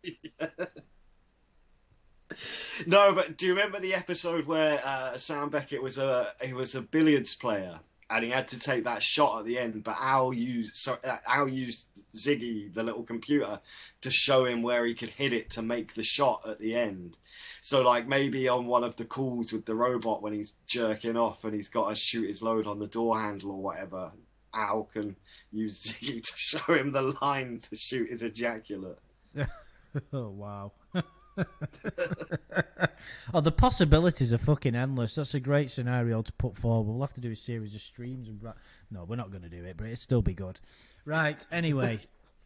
Yeah. No, but do you remember the episode where Sam Beckett was a billiards player and he had to take that shot at the end, but Al used Ziggy, the little computer, to show him where he could hit it to make the shot at the end. So like maybe on one of the calls with the robot when he's jerking off and he's got to shoot his load on the door handle or whatever, Al can use Ziggy to show him the line to shoot his ejaculate. Oh wow. Oh, the possibilities are fucking endless. That's a great scenario to put forward. We'll have to do a series of streams and no, we're not going to do it, but it'll still be good. Right, anyway,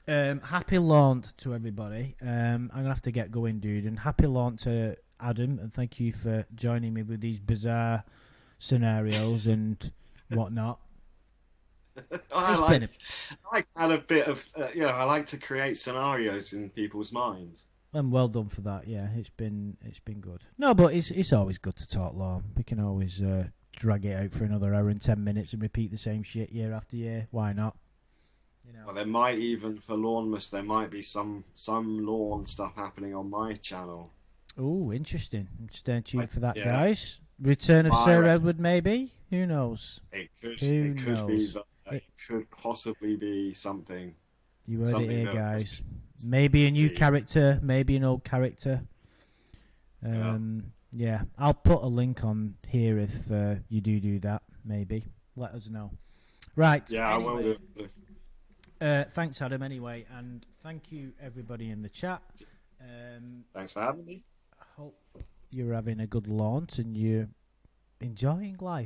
happy Lornt to everybody. I'm going to have to get going, dude, and happy Lornt to Adam, and thank you for joining me with these bizarre scenarios and whatnot. I like to add a bit of, I like to create scenarios in people's minds. And well done for that. Yeah, it's been good. No, but it's always good to talk law. We can always drag it out for another hour and 10 minutes and repeat the same shit year after year. Why not? Well, there might even for Lawnmas, there might be some lawn stuff happening on my channel. Oh, interesting. Stay tuned for that, guys. Return of Sir Edward, maybe. Who knows? It could possibly be something. You heard it here, guys. Maybe a new character, maybe an old character. Yeah, I'll put a link on here if you do that. Maybe let us know. Right. Yeah, anyway, I will do. Thanks, Adam. Anyway, and thank you everybody in the chat. Thanks for having me. I hope you're having a good launch and you're enjoying life.